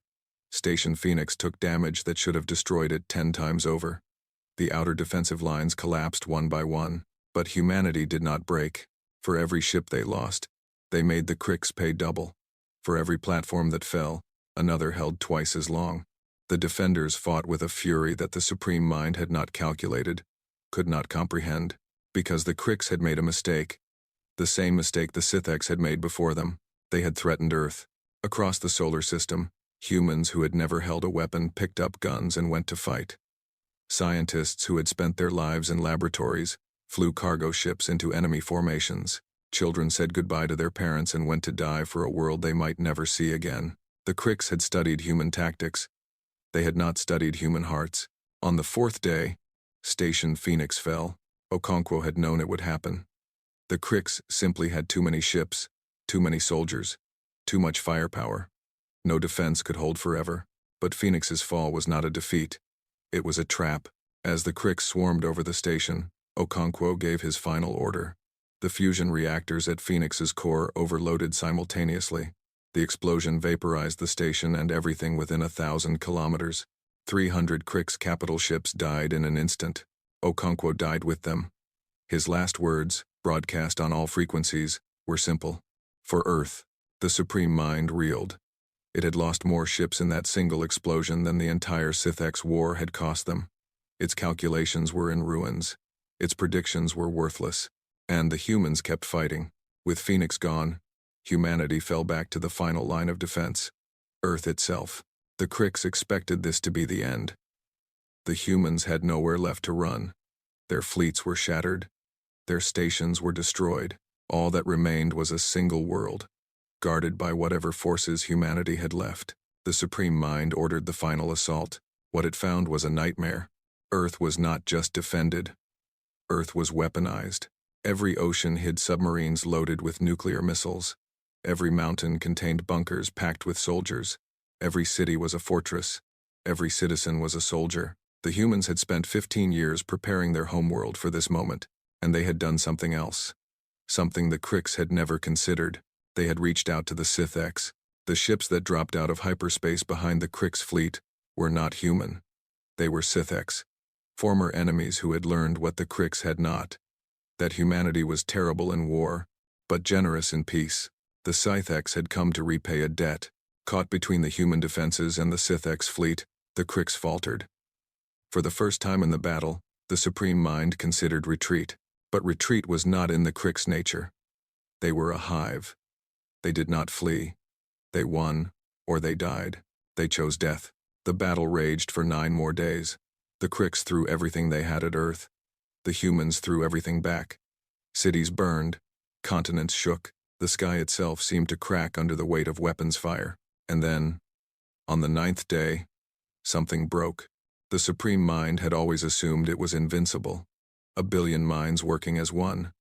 Station Phoenix took damage that should have destroyed it 10 times over. The outer defensive lines collapsed one by one, but humanity did not break. For every ship they lost, they made the Cricks pay double. For every platform that fell, another held twice as long. The defenders fought with a fury that the Supreme Mind had not calculated, could not comprehend, because the Cricks had made a mistake. The same mistake the Scythex had made before them. They had threatened Earth. Across the solar system, humans who had never held a weapon picked up guns and went to fight. Scientists who had spent their lives in laboratories flew cargo ships into enemy formations. Children said goodbye to their parents and went to die for a world they might never see again. The Cricks had studied human tactics. They had not studied human hearts. On the fourth day, Station Phoenix fell. Okonkwo had known it would happen. The Cricks simply had too many ships, too many soldiers, too much firepower. No defense could hold forever. But Phoenix's fall was not a defeat. It was a trap. As the Cricks swarmed over the station, Okonkwo gave his final order. The fusion reactors at Phoenix's core overloaded simultaneously. The explosion vaporized the station and everything within 1,000 kilometers. 300 Cricks capital ships died in an instant. Okonkwo died with them. His last words, broadcast on all frequencies, were simple. For Earth, the Supreme Mind reeled. It had lost more ships in that single explosion than the entire HFY War had cost them. Its calculations were in ruins. Its predictions were worthless. And the humans kept fighting. With Phoenix gone, humanity fell back to the final line of defense. Earth itself. The Cricks expected this to be the end. The humans had nowhere left to run. Their fleets were shattered. Their stations were destroyed. All that remained was a single world, guarded by whatever forces humanity had left. The Supreme Mind ordered the final assault. What it found was a nightmare. Earth was not just defended. Earth was weaponized. Every ocean hid submarines loaded with nuclear missiles. Every mountain contained bunkers packed with soldiers. Every city was a fortress. Every citizen was a soldier. The humans had spent 15 years preparing their homeworld for this moment, and they had done something else. Something the Cricks had never considered. They had reached out to the SciFX. The ships that dropped out of hyperspace behind the Cricks fleet were not human. They were SciFX, former enemies who had learned what the Cricks had not. That humanity was terrible in war, but generous in peace. The SciFX had come to repay a debt. Caught between the human defenses and the SciFX fleet, the Cricks faltered. For the first time in the battle, the Supreme Mind considered retreat. But retreat was not in the Cricks' nature. They were a hive. They did not flee. They won, or they died. They chose death. The battle raged for 9 more days. The Cricks threw everything they had at Earth. The humans threw everything back. Cities burned. Continents shook. The sky itself seemed to crack under the weight of weapons fire. And then, on the 9th day, something broke. The Supreme Mind had always assumed it was invincible. 1 billion minds working as one.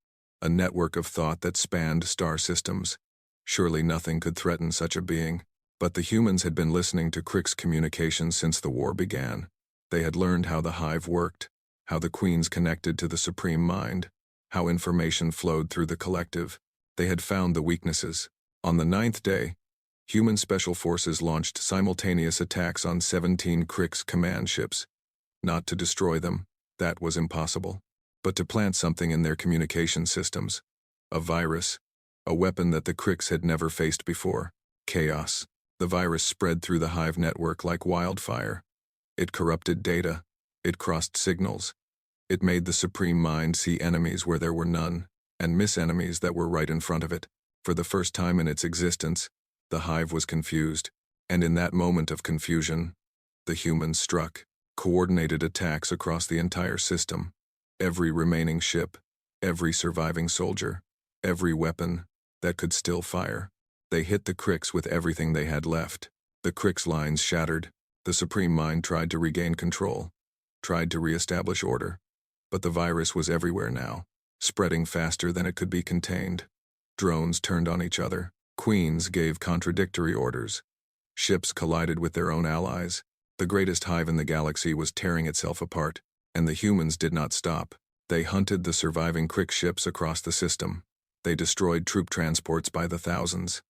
A network of thought that spanned star systems. Surely nothing could threaten such a being. But the humans had been listening to Cricks' communications since the war began. They had learned how the hive worked, how the queens connected to the Supreme Mind, how information flowed through the collective. They had found the weaknesses. On the 9th day, human special forces launched simultaneous attacks on 17 Cricks command ships. Not to destroy them, that was impossible, but to plant something in their communication systems. A virus, a weapon that the Cricks had never faced before. Chaos. The virus spread through the hive network like wildfire. It corrupted data. It crossed signals. It made the Supreme Mind see enemies where there were none, and miss enemies that were right in front of it. For the first time in its existence, the hive was confused, and in that moment of confusion, the humans struck. Coordinated attacks across the entire system. Every remaining ship, every surviving soldier, every weapon that could still fire. They hit the Cricks with everything they had left. The Cricks lines shattered. The Supreme Mind tried to regain control, tried to reestablish order. But the virus was everywhere now, spreading faster than it could be contained. Drones turned on each other. Queens gave contradictory orders. Ships collided with their own allies. The greatest hive in the galaxy was tearing itself apart, and the humans did not stop. They hunted the surviving Crick ships across the system. They destroyed troop transports by the thousands.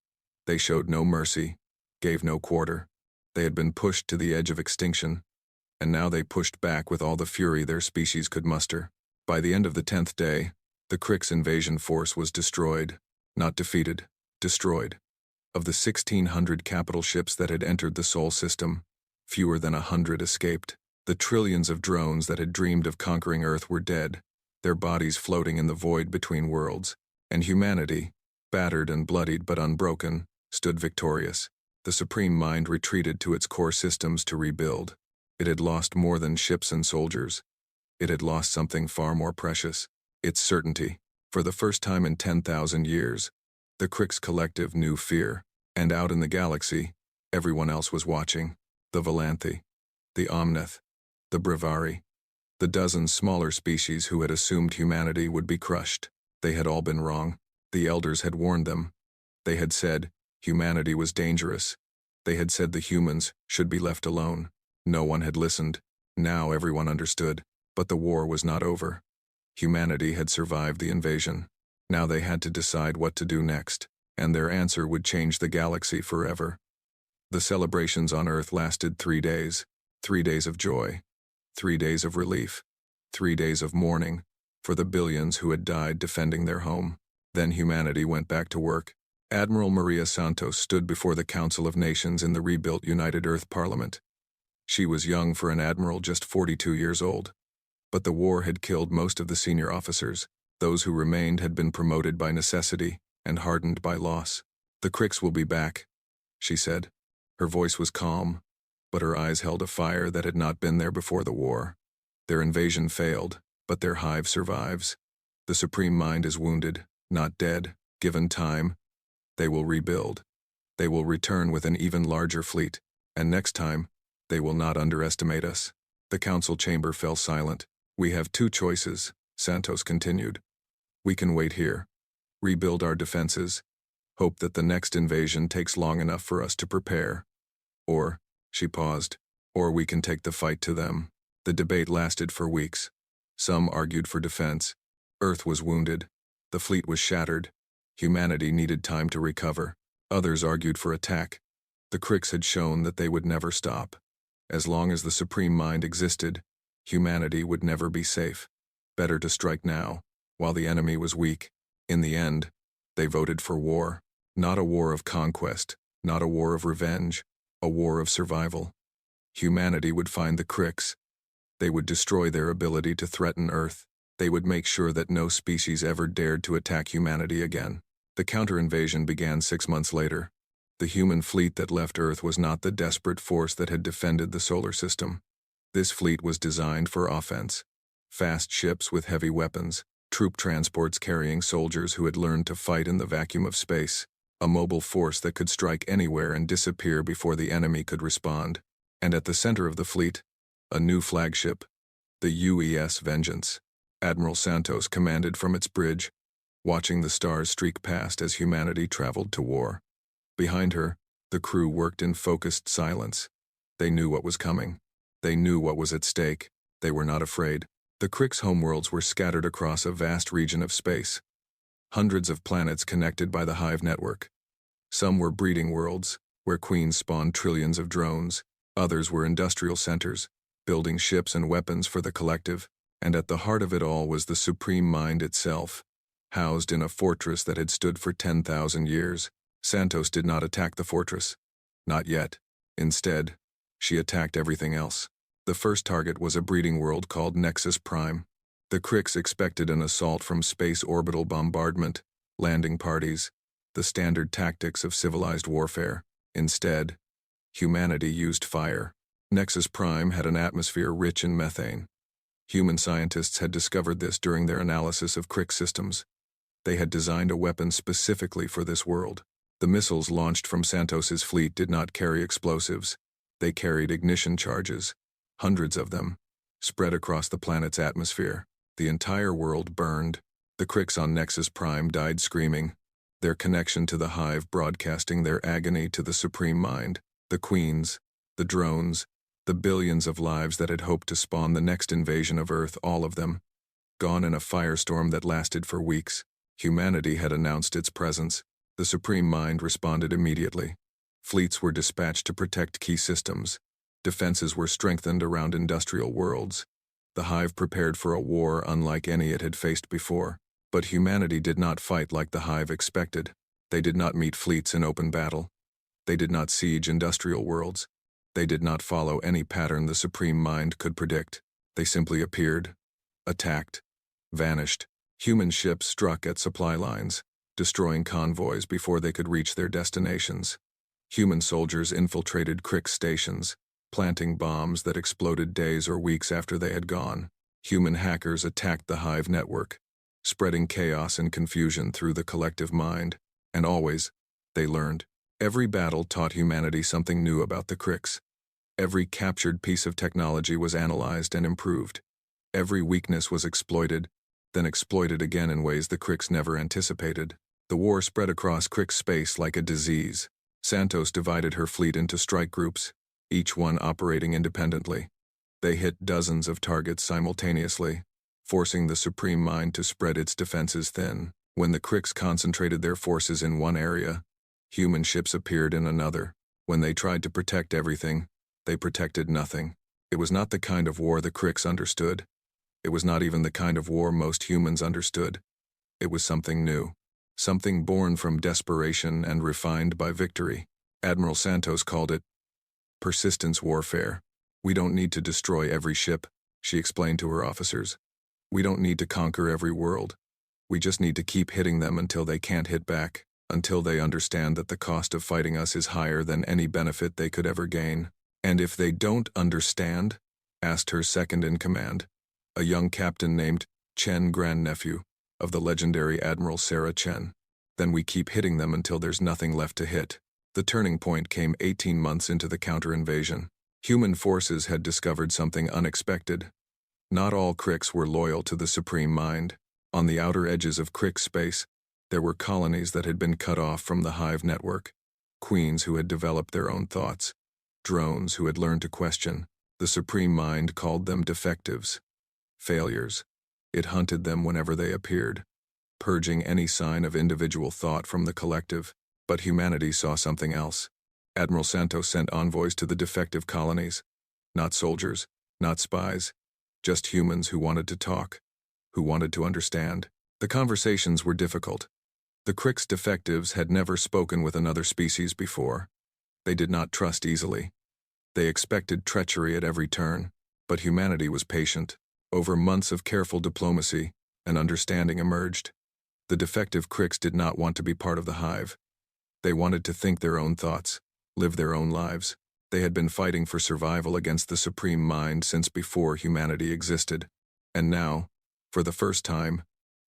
They showed no mercy, gave no quarter. They had been pushed to the edge of extinction, and now they pushed back with all the fury their species could muster. By the end of the 10th day, the Cricks invasion force was destroyed, not defeated, destroyed. Of the 1,600 capital ships that had entered the Sol system, fewer than 100 escaped. The trillions of drones that had dreamed of conquering Earth were dead, their bodies floating in the void between worlds. And humanity, battered and bloodied but unbroken, stood victorious. The Supreme Mind retreated to its core systems to rebuild. It had lost more than ships and soldiers. It had lost something far more precious, its certainty. For the first time in 10,000 years, the Krix collective knew fear, and out in the galaxy, everyone else was watching. The Valanthi, the Omnith, the Brevari, the dozen smaller species who had assumed humanity would be crushed. They had all been wrong. The elders had warned them. They had said humanity was dangerous. They had said the humans should be left alone. No one had listened. Now everyone understood. But the war was not over. Humanity had survived the invasion. Now they had to decide what to do next, and their answer would change the galaxy forever. The celebrations on Earth lasted 3 days. 3 days of joy. 3 days of relief. 3 days of mourning for the billions who had died defending their home. Then humanity went back to work. Admiral Maria Santos stood before the Council of Nations in the rebuilt United Earth Parliament. She was young for an admiral, just 42 years old. But the war had killed most of the senior officers. Those who remained had been promoted by necessity and hardened by loss. "The Krix will be back," she said. Her voice was calm, but her eyes held a fire that had not been there before the war. Their invasion failed, but their hive survives. The Supreme Mind is wounded, not dead. Given time, they will rebuild. They will return with an even larger fleet, and next time, they will not underestimate us. The council chamber fell silent. "We have 2 choices," Santos continued. "We can wait here, rebuild our defenses, hope that the next invasion takes long enough for us to prepare. Or," she paused, "or we can take the fight to them." The debate lasted for weeks. Some argued for defense. Earth was wounded. The fleet was shattered. Humanity needed time to recover. Others argued for attack. The Krix had shown that they would never stop. As long as the Supreme Mind existed, humanity would never be safe. Better to strike now, while the enemy was weak. In the end, they voted for war. Not a war of conquest, not a war of revenge, a war of survival. Humanity would find the Krix. They would destroy their ability to threaten Earth. They would make sure that no species ever dared to attack humanity again. The counter-invasion began 6 months later. The human fleet that left Earth was not the desperate force that had defended the solar system. This fleet was designed for offense. Fast ships with heavy weapons, troop transports carrying soldiers who had learned to fight in the vacuum of space, a mobile force that could strike anywhere and disappear before the enemy could respond. And at the center of the fleet, a new flagship, the UES Vengeance. Admiral Santos commanded from its bridge, watching the stars streak past as humanity traveled to war. Behind her, the crew worked in focused silence. They knew what was coming. They knew what was at stake. They were not afraid. The Krix homeworlds were scattered across a vast region of space. Hundreds of planets connected by the Hive network. Some were breeding worlds, where queens spawned trillions of drones. Others were industrial centers, building ships and weapons for the collective. And at the heart of it all was the Supreme Mind itself, housed in a fortress that had stood for 10,000 years. Santos did not attack the fortress. Not yet. Instead, she attacked everything else. The first target was a breeding world called Nexus Prime. The Krix expected an assault from space orbital bombardment, landing parties, the standard tactics of civilized warfare. Instead, humanity used fire. Nexus Prime had an atmosphere rich in methane. Human scientists had discovered this during their analysis of Krix systems. They had designed a weapon specifically for this world. The missiles launched from Santos's fleet did not carry explosives. They carried ignition charges, hundreds of them, spread across the planet's atmosphere. The entire world burned. The Krix on Nexus Prime died screaming, their connection to the Hive broadcasting their agony to the Supreme Mind. The queens, the drones, the billions of lives that had hoped to spawn the next invasion of Earth, all of them, gone in a firestorm that lasted for weeks. Humanity had announced its presence. The Supreme Mind responded immediately. Fleets were dispatched to protect key systems. Defenses were strengthened around industrial worlds. The Hive prepared for a war unlike any it had faced before. But humanity did not fight like the Hive expected. They did not meet fleets in open battle. They did not siege industrial worlds. They did not follow any pattern the Supreme Mind could predict. They simply appeared, attacked, vanished. Human ships struck at supply lines, destroying convoys before they could reach their destinations. Human soldiers infiltrated Krix stations, planting bombs that exploded days or weeks after they had gone. Human hackers attacked the Hive network, spreading chaos and confusion through the collective mind. And always, they learned. Every battle taught humanity something new about the Crix. Every captured piece of technology was analyzed and improved. Every weakness was exploited, then exploited again in ways the Crix never anticipated. The war spread across Crix space like a disease. Santos divided her fleet into strike groups, each one operating independently. They hit dozens of targets simultaneously, forcing the Supreme Mind to spread its defenses thin. When the Crix concentrated their forces in one area, human ships appeared in another. When they tried to protect everything, they protected nothing. It was not the kind of war the Crix understood. It was not even the kind of war most humans understood. It was something new. Something born from desperation and refined by victory. Admiral Santos called it persistence warfare. We don't need to destroy every ship, she explained to her officers. We don't need to conquer every world. We just need to keep hitting them until they can't hit back, until they understand that the cost of fighting us is higher than any benefit they could ever gain. And if they don't understand? Asked her second-in-command, a young captain named Chen, grandnephew of the legendary Admiral Sarah Chen. Then we keep hitting them until there's nothing left to hit. The turning point came 18 months into the counter-invasion. Human forces had discovered something unexpected. Not all Crix were loyal to the Supreme Mind. On the outer edges of Crix space, there were colonies that had been cut off from the hive network, queens who had developed their own thoughts, drones who had learned to question. The Supreme Mind called them defectives, failures. It hunted them whenever they appeared, purging any sign of individual thought from the collective. But humanity saw something else. Admiral Santos sent envoys to the defective colonies. Not soldiers, not spies, just humans who wanted to talk, who wanted to understand. The conversations were difficult. The Crix defectives had never spoken with another species before. They did not trust easily. They expected treachery at every turn, but humanity was patient. Over months of careful diplomacy, an understanding emerged. The defective Crix did not want to be part of the hive. They wanted to think their own thoughts, live their own lives. They had been fighting for survival against the Supreme Mind since before humanity existed. And now, for the first time,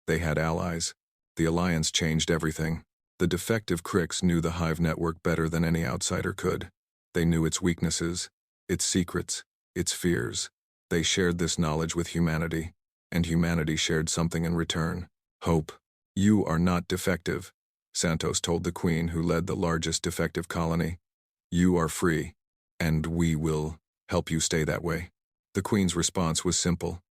they had allies. The alliance changed everything. The defective Crix knew the hive network better than any outsider could. They knew its weaknesses, its secrets, its fears. They shared this knowledge with humanity, and humanity shared something in return. Hope. You are not defective, Santos told the Queen who led the largest defective colony. You are free, and we will help you stay that way. The Queen's response was simple.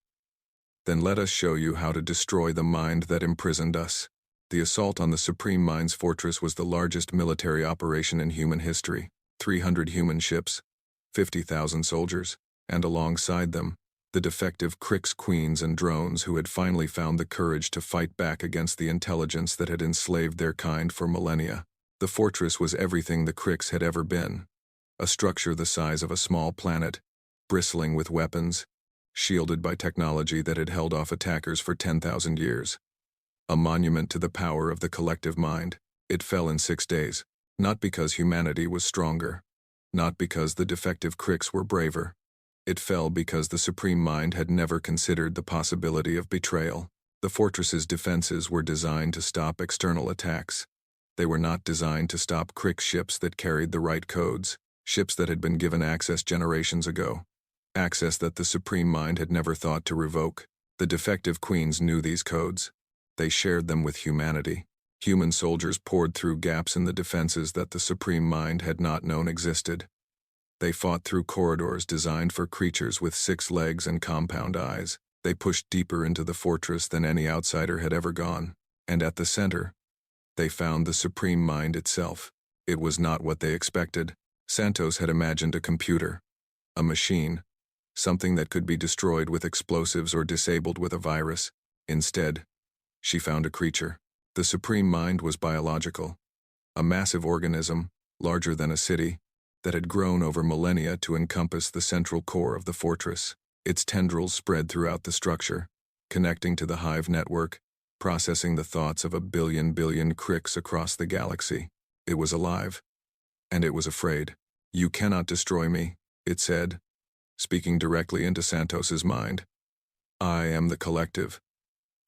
Then let us show you how to destroy the mind that imprisoned us. The assault on the Supreme Mind's fortress was the largest military operation in human history. 300 human ships, 50,000 soldiers, and alongside them, the defective Crix queens and drones who had finally found the courage to fight back against the intelligence that had enslaved their kind for millennia. The fortress was everything the Crix had ever been. A structure the size of a small planet, bristling with weapons, shielded by technology that had held off attackers for 10,000 years. A monument to the power of the collective mind. It fell in 6 days, not because humanity was stronger, not because the defective Crix were braver. It fell because the Supreme Mind had never considered the possibility of betrayal. The fortress's defenses were designed to stop external attacks. They were not designed to stop Crix ships that carried the right codes, ships that had been given access generations ago. Access that the Supreme Mind had never thought to revoke. The defective queens knew these codes. They shared them with humanity. Human soldiers poured through gaps in the defenses that the Supreme Mind had not known existed. They fought through corridors designed for creatures with 6 legs and compound eyes. They pushed deeper into the fortress than any outsider had ever gone. And at the center, they found the Supreme Mind itself. It was not what they expected. Santos had imagined a computer, a machine, something that could be destroyed with explosives or disabled with a virus. Instead, she found a creature. The Supreme Mind was biological, a massive organism, larger than a city, that had grown over millennia to encompass the central core of the fortress. Its tendrils spread throughout the structure, connecting to the hive network, processing the thoughts of a billion Crix across the galaxy. It was alive, and it was afraid. You cannot destroy me, it said, speaking directly into Santos's mind. I am the collective.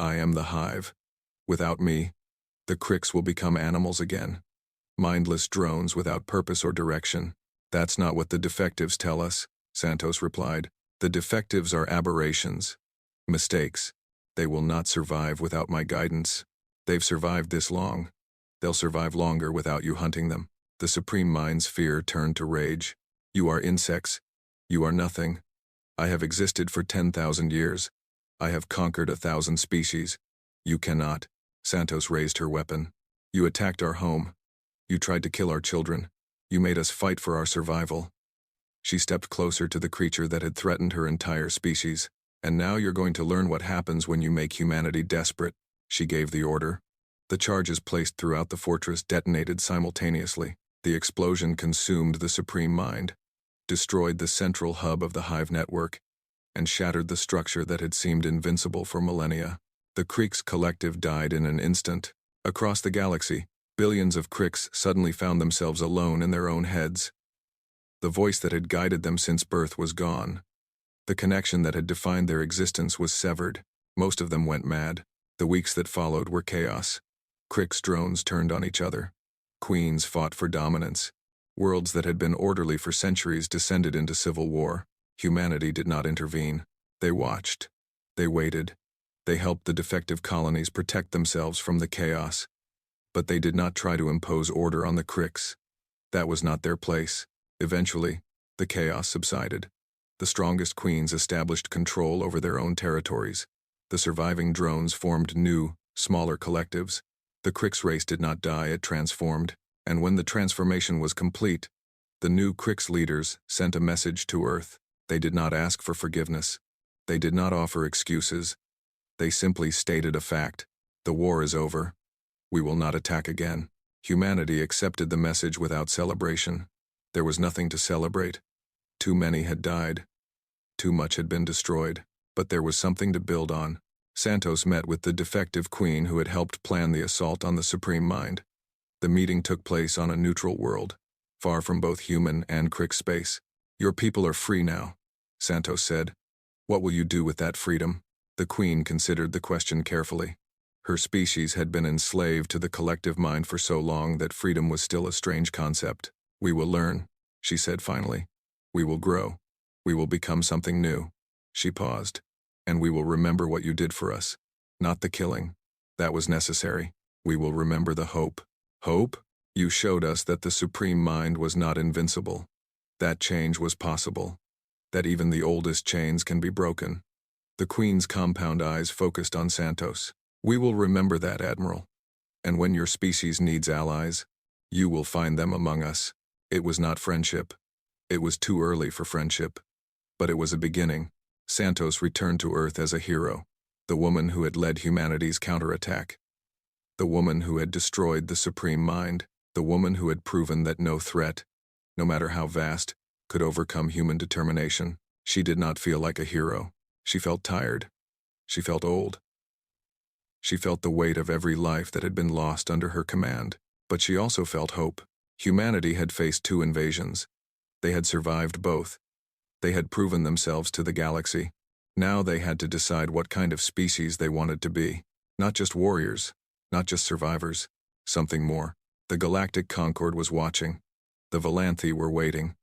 I am the hive. Without me, the Cricks will become animals again. Mindless drones without purpose or direction. That's not what the defectives tell us, Santos replied. The defectives are aberrations. Mistakes. They will not survive without my guidance. They've survived this long. They'll survive longer without you hunting them. The Supreme Mind's fear turned to rage. You are insects. You are nothing. I have existed for 10,000 years. I have conquered 1,000 species. You cannot. Santos raised her weapon. You attacked our home. You tried to kill our children. You made us fight for our survival. She stepped closer to the creature that had threatened her entire species. And now you're going to learn what happens when you make humanity desperate, she gave the order. The charges placed throughout the fortress detonated simultaneously. The explosion consumed the Supreme Mind, destroyed the central hub of the hive network, and shattered the structure that had seemed invincible for millennia. The Cricks collective died in an instant. Across the galaxy, billions of Cricks suddenly found themselves alone in their own heads. The voice that had guided them since birth was gone. The connection that had defined their existence was severed. Most of them went mad. The weeks that followed were chaos. Cricks drones turned on each other. Queens fought for dominance. Worlds that had been orderly for centuries descended into civil war. Humanity did not intervene. They watched. They waited. They helped the defective colonies protect themselves from the chaos. But they did not try to impose order on the Cricks. That was not their place. Eventually, the chaos subsided. The strongest queens established control over their own territories. The surviving drones formed new, smaller collectives. The Cricks race did not die, it transformed. And when the transformation was complete, the new Cricks leaders sent a message to Earth. They did not ask for forgiveness. They did not offer excuses. They simply stated a fact. The war is over. We will not attack again. Humanity accepted the message without celebration. There was nothing to celebrate. Too many had died. Too much had been destroyed. But there was something to build on. Santos met with the defective queen who had helped plan the assault on the Supreme Mind. The meeting took place on a neutral world, far from both human and Crick space. Your people are free now, Santos said. What will you do with that freedom? The queen considered the question carefully. Her species had been enslaved to the collective mind for so long that freedom was still a strange concept. We will learn, she said finally. We will grow. We will become something new. She paused. And we will remember what you did for us. Not the killing. That was necessary. We will remember the hope. Hope? You showed us that the Supreme Mind was not invincible. That change was possible. That even the oldest chains can be broken. The Queen's compound eyes focused on Santos. We will remember that, Admiral. And when your species needs allies, you will find them among us. It was not friendship. It was too early for friendship. But it was a beginning. Santos returned to Earth as a hero, the woman who had led humanity's counterattack, the woman who had destroyed the Supreme Mind, the woman who had proven that no threat, no matter how vast, could overcome human determination. She did not feel like a hero. She felt tired. She felt old. She felt the weight of every life that had been lost under her command. But she also felt hope. Humanity had faced 2 invasions. They had survived both. They had proven themselves to the galaxy. Now they had to decide what kind of species they wanted to be. Not just warriors, not just survivors, something more. The Galactic Concord was watching. The Valanthi were waiting.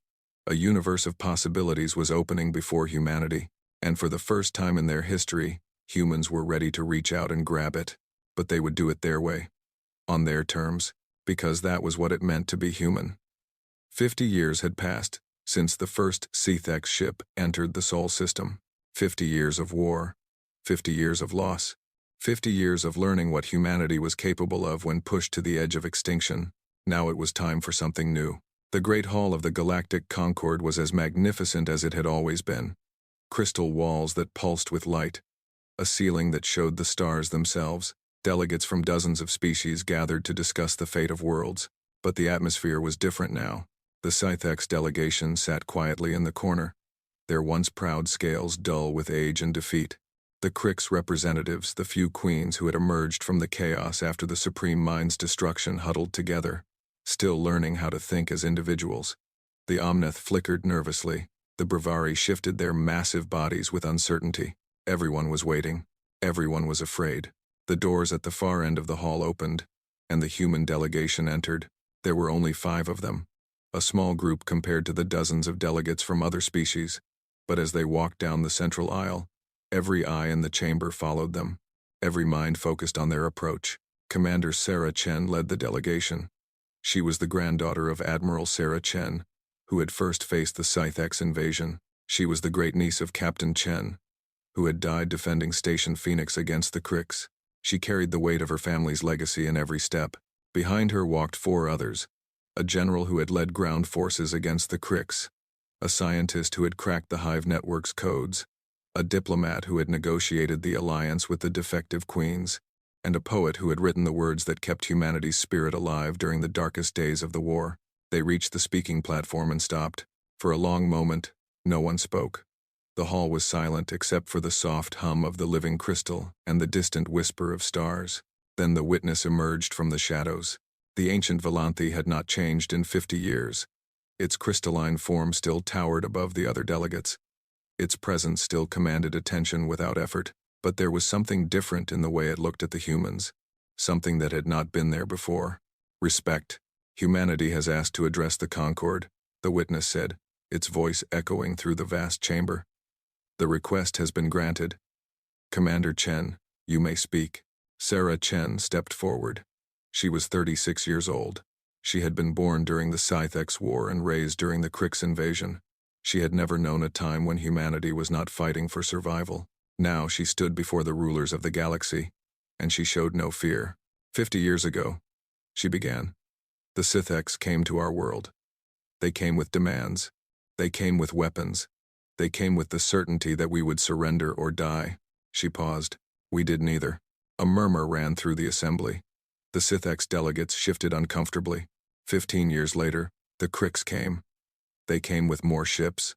A universe of possibilities was opening before humanity, and for the first time in their history, humans were ready to reach out and grab it. But they would do it their way, on their terms, because that was what it meant to be human. 50 years had passed since the first Cethex ship entered the Sol system. 50 years of war. 50 years of loss. 50 years of learning what humanity was capable of when pushed to the edge of extinction. Now it was time for something new. The Great Hall of the Galactic Concord was as magnificent as it had always been. Crystal walls that pulsed with light. A ceiling that showed the stars themselves. Delegates from dozens of species gathered to discuss the fate of worlds. But the atmosphere was different now. The Cethex delegation sat quietly in the corner, their once proud scales dull with age and defeat. The Cricks representatives, the few queens who had emerged from the chaos after the Supreme Mind's destruction, huddled together, still learning how to think as individuals. The Omnith flickered nervously. The Brevari shifted their massive bodies with uncertainty. Everyone was waiting. Everyone was afraid. The doors at the far end of the hall opened, and the human delegation entered. There were only 5 of them, a small group compared to the dozens of delegates from other species. But as they walked down the central aisle, every eye in the chamber followed them. Every mind focused on their approach. Commander Sarah Chen led the delegation. She was the granddaughter of Admiral Sarah Chen, who had first faced the Scythex invasion. She was the great-niece of Captain Chen, who had died defending Station Phoenix against the Crix. She carried the weight of her family's legacy in every step. Behind her walked 4 others, a general who had led ground forces against the Crix, a scientist who had cracked the Hive Network's codes, a diplomat who had negotiated the alliance with the defective queens, and a poet who had written the words that kept humanity's spirit alive during the darkest days of the war. They reached the speaking platform and stopped. For a long moment, no one spoke. The hall was silent except for the soft hum of the living crystal and the distant whisper of stars. Then the witness emerged from the shadows. The ancient Volanthi had not changed in 50 years. Its crystalline form still towered above the other delegates. Its presence still commanded attention without effort, but there was something different in the way it looked at the humans, something that had not been there before. Respect. Humanity has asked to address the Concord, the witness said, its voice echoing through the vast chamber. The request has been granted. Commander Chen, you may speak. Sarah Chen stepped forward. She was 36 years old. She had been born during the Scythex War and raised during the Crix invasion. She had never known a time when humanity was not fighting for survival. Now she stood before the rulers of the galaxy, and she showed no fear. 50 years ago, she began, the Scythex came to our world. They came with demands. They came with weapons. They came with the certainty that we would surrender or die. She paused. We did neither. A murmur ran through the assembly. The Scythex delegates shifted uncomfortably. 15 years later, the Crix came. They came with more ships,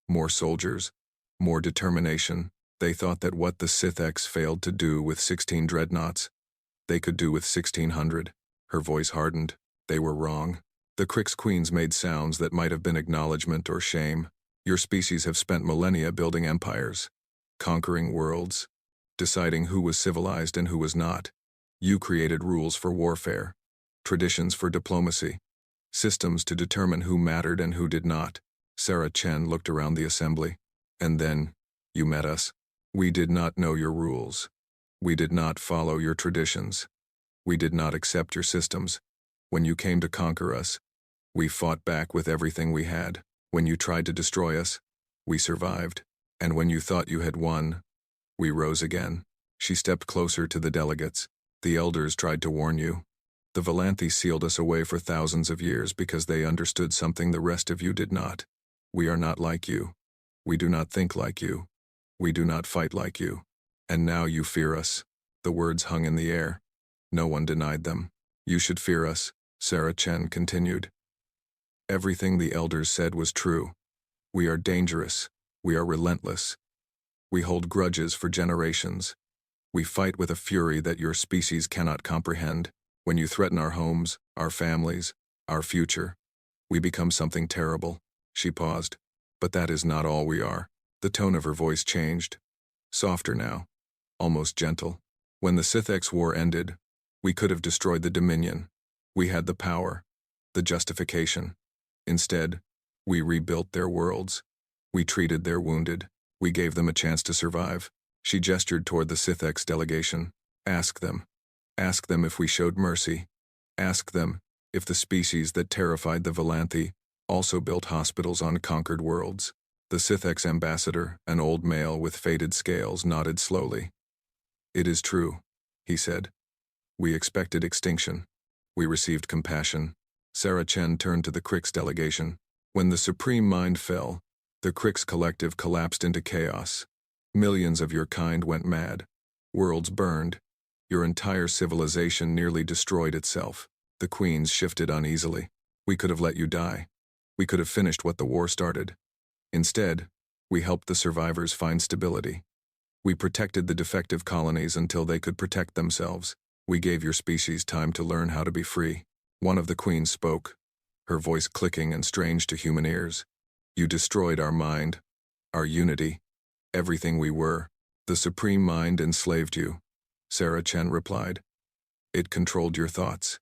more soldiers, more determination. They thought that what the Scythex failed to do with 16 dreadnoughts, they could do with 1,600. Her voice hardened. They were wrong. The Crix queens made sounds that might have been acknowledgement or shame. Your species have spent millennia building empires, conquering worlds, deciding who was civilized and who was not. You created rules for warfare, traditions for diplomacy, systems to determine who mattered and who did not. Sarah Chen looked around the assembly. And then, you met us. We did not know your rules. We did not follow your traditions. We did not accept your systems. When you came to conquer us, we fought back with everything we had. When you tried to destroy us, we survived. And when you thought you had won, we rose again. She stepped closer to the delegates. The elders tried to warn you. The Volanthi sealed us away for thousands of years because they understood something the rest of you did not. We are not like you. We do not think like you. We do not fight like you. And now you fear us. The words hung in the air. No one denied them. You should fear us, Sarah Chen continued. Everything the elders said was true. We are dangerous. We are relentless. We hold grudges for generations. We fight with a fury that your species cannot comprehend. When you threaten our homes, our families, our future, we become something terrible. She paused. But that is not all we are. The tone of her voice changed. Softer now. Almost gentle. When the Scythex War ended, we could have destroyed the Dominion. We had the power, the justification. Instead, we rebuilt their worlds. We treated their wounded. We gave them a chance to survive. She gestured toward the Scythex delegation. Ask them. Ask them if we showed mercy. Ask them if the species that terrified the Volanthi also built hospitals on conquered worlds. The Scythex ambassador, an old male with faded scales, nodded slowly. It is true, he said. We expected extinction. We received compassion. Sarah Chen turned to the Crix delegation. When the Supreme Mind fell, the Crix collective collapsed into chaos. Millions of your kind went mad. Worlds burned. Your entire civilization nearly destroyed itself. The queens shifted uneasily. We could have let you die. We could have finished what the war started. Instead, we helped the survivors find stability. We protected the defective colonies until they could protect themselves. We gave your species time to learn how to be free. One of the queens spoke, her voice clicking and strange to human ears. You destroyed our mind, our unity, everything we were. The Supreme Mind enslaved you, Sarah Chen replied. It controlled your thoughts.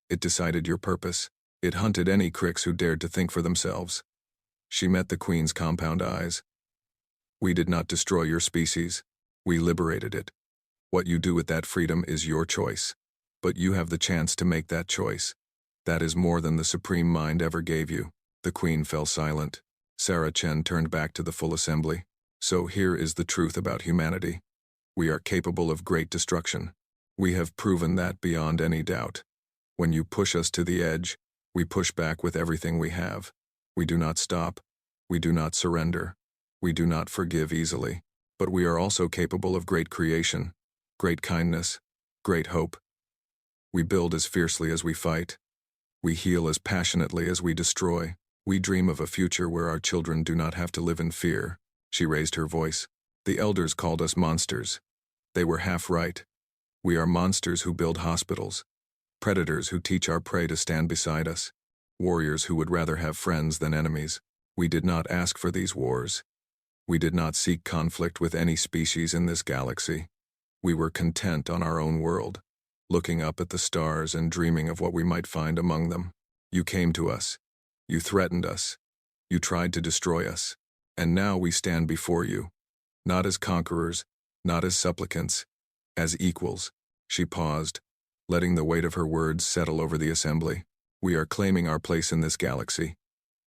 It decided your purpose. It hunted any cricks who dared to think for themselves. She met the Queen's compound eyes. We did not destroy your species. We liberated it. What you do with that freedom is your choice. But you have the chance to make that choice. That is more than the Supreme Mind ever gave you. The Queen fell silent. Sarah Chen turned back to the full assembly. So here is the truth about humanity. We are capable of great destruction. We have proven that beyond any doubt. When you push us to the edge, we push back with everything we have. We do not stop. We do not surrender. We do not forgive easily. But we are also capable of great creation, great kindness, great hope. We build as fiercely as we fight. We heal as passionately as we destroy. We dream of a future where our children do not have to live in fear. She raised her voice. The elders called us monsters. They were half right. We are monsters who build hospitals, predators who teach our prey to stand beside us, warriors who would rather have friends than enemies. We did not ask for these wars. We did not seek conflict with any species in this galaxy. We were content on our own world, looking up at the stars and dreaming of what we might find among them. You came to us. You threatened us. You tried to destroy us. And now we stand before you, not as conquerors, not as supplicants, as equals. She paused, letting the weight of her words settle over the assembly. We are claiming our place in this galaxy.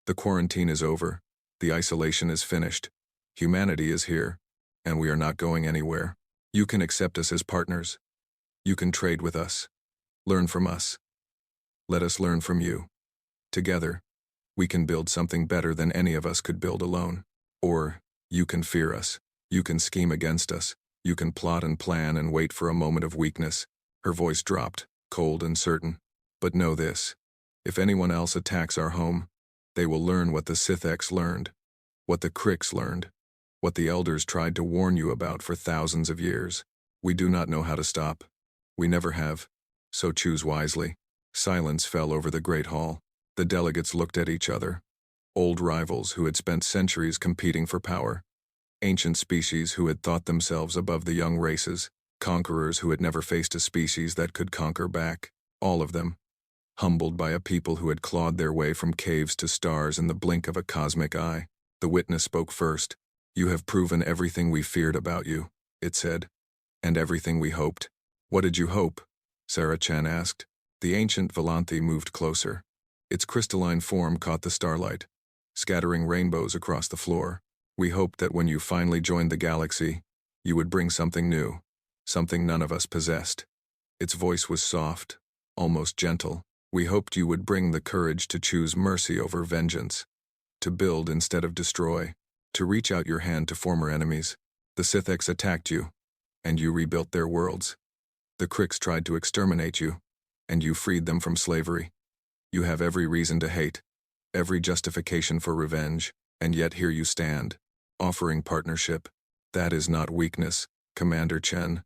The quarantine is over. The isolation is finished. Humanity is here, and we are not going anywhere. You can accept us as partners. You can trade with us. Learn from us. Let us learn from you. Together, we can build something better than any of us could build alone. Or, you can fear us. You can scheme against us. You can plot and plan and wait for a moment of weakness. Her voice dropped, cold and certain. But know this. If anyone else attacks our home, they will learn what the Sithx learned, what the Cricks learned, what the Elders tried to warn you about for thousands of years. We do not know how to stop. We never have. So choose wisely. Silence fell over the great hall. The delegates looked at each other. Old rivals who had spent centuries competing for power. Ancient species who had thought themselves above the young races. Conquerors who had never faced a species that could conquer back. All of them. Humbled by a people who had clawed their way from caves to stars in the blink of a cosmic eye. The witness spoke first. You have proven everything we feared about you, it said. And everything we hoped. What did you hope? Sarah Chen asked. The ancient Volanthi moved closer. Its crystalline form caught the starlight, scattering rainbows across the floor. We hoped that when you finally joined the galaxy, you would bring something new, something none of us possessed. Its voice was soft, almost gentle. We hoped you would bring the courage to choose mercy over vengeance, to build instead of destroy, to reach out your hand to former enemies. The Sithx attacked you, and you rebuilt their worlds. The Cricks tried to exterminate you, and you freed them from slavery. You have every reason to hate, every justification for revenge, and yet here you stand, offering partnership. That is not weakness, Commander Chen.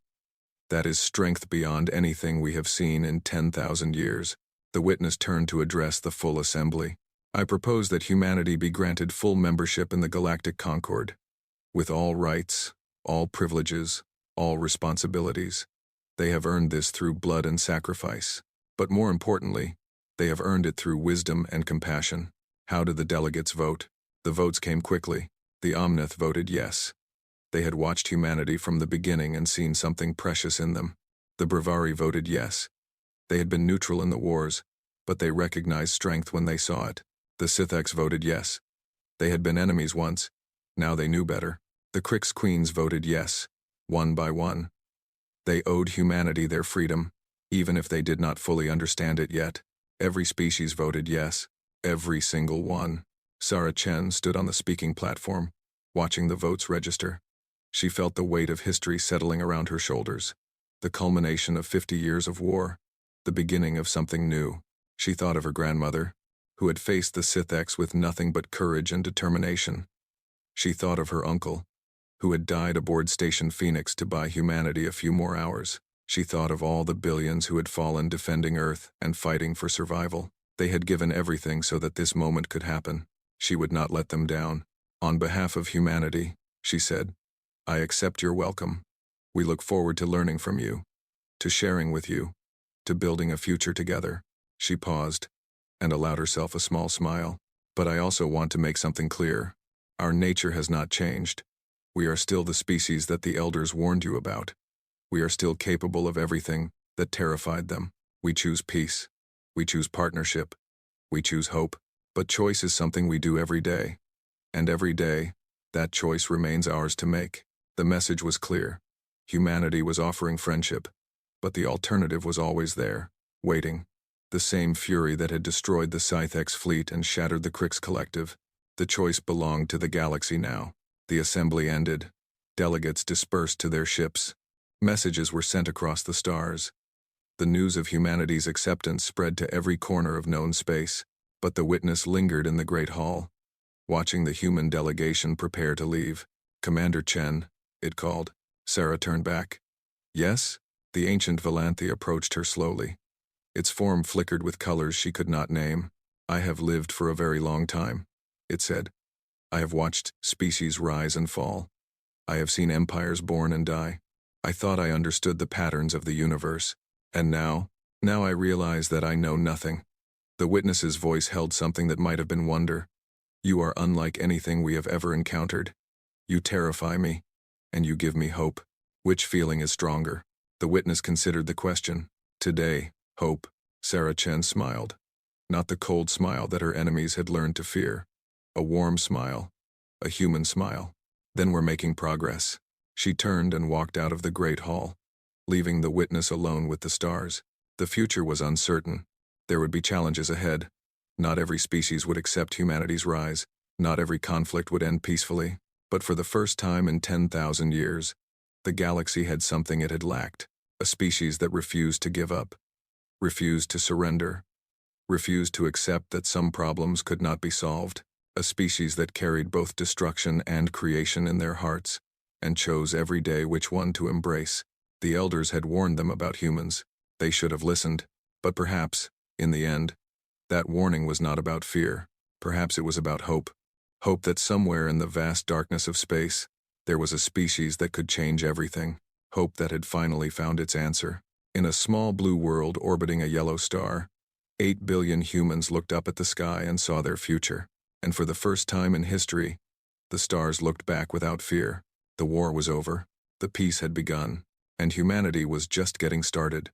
That is strength beyond anything we have seen in 10,000 years. The witness turned to address the full assembly. I propose that humanity be granted full membership in the Galactic Concord, with all rights, all privileges, all responsibilities. They have earned this through blood and sacrifice. But more importantly, they have earned it through wisdom and compassion. How did the delegates vote? The votes came quickly. The Omnith voted yes. They had watched humanity from the beginning and seen something precious in them. The Brevari voted yes. They had been neutral in the wars, but they recognized strength when they saw it. The Sithx voted yes. They had been enemies once. Now they knew better. The Crix Queens voted yes, one by one. They owed humanity their freedom, even if they did not fully understand it yet. Every species voted yes, every single one. Sarah Chen stood on the speaking platform, watching the votes register. She felt the weight of history settling around her shoulders, the culmination of 50 years of war, the beginning of something new. She thought of her grandmother, who had faced the Sithx with nothing but courage and determination. She thought of her uncle, who had died aboard Station Phoenix to buy humanity a few more hours. She thought of all the billions who had fallen defending Earth and fighting for survival. They had given everything so that this moment could happen. She would not let them down. On behalf of humanity, she said, I accept your welcome. We look forward to learning from you, to sharing with you, to building a future together." She paused and allowed herself a small smile. "But I also want to make something clear. Our nature has not changed. We are still the species that the elders warned you about. We are still capable of everything that terrified them. We choose peace. We choose partnership. We choose hope. But choice is something we do every day. And every day, that choice remains ours to make." The message was clear. Humanity was offering friendship, but the alternative was always there, waiting. The same fury that had destroyed the Scythex fleet and shattered the Crix Collective. The choice belonged to the galaxy now. The assembly ended. Delegates dispersed to their ships. Messages were sent across the stars. The news of humanity's acceptance spread to every corner of known space, but the witness lingered in the Great Hall, watching the human delegation prepare to leave. "Commander Chen," it called. Sarah turned back. "Yes?" The ancient Valanthe approached her slowly. Its form flickered with colors she could not name. "I have lived for a very long time," it said. "I have watched species rise and fall. I have seen empires born and die. I thought I understood the patterns of the universe. And now I realize that I know nothing." The witness's voice held something that might have been wonder. "You are unlike anything we have ever encountered. You terrify me, and you give me hope. Which feeling is stronger?" The witness considered the question. "Today, hope." Sarah Chen smiled. Not the cold smile that her enemies had learned to fear. A warm smile. A human smile. "Then we're making progress." She turned and walked out of the Great Hall, leaving the witness alone with the stars. The future was uncertain. There would be challenges ahead. Not every species would accept humanity's rise. Not every conflict would end peacefully. But for the first time in 10,000 years, the galaxy had something it had lacked. A species that refused to give up. Refused to surrender. Refused to accept that some problems could not be solved. A species that carried both destruction and creation in their hearts, and chose every day which one to embrace. The elders had warned them about humans. They should have listened. But perhaps, in the end, that warning was not about fear. Perhaps it was about hope. Hope that somewhere in the vast darkness of space, there was a species that could change everything. Hope that had finally found its answer. In a small blue world orbiting a yellow star, 8 billion humans looked up at the sky and saw their future. And for the first time in history, the stars looked back without fear. The war was over. The peace had begun. And humanity was just getting started.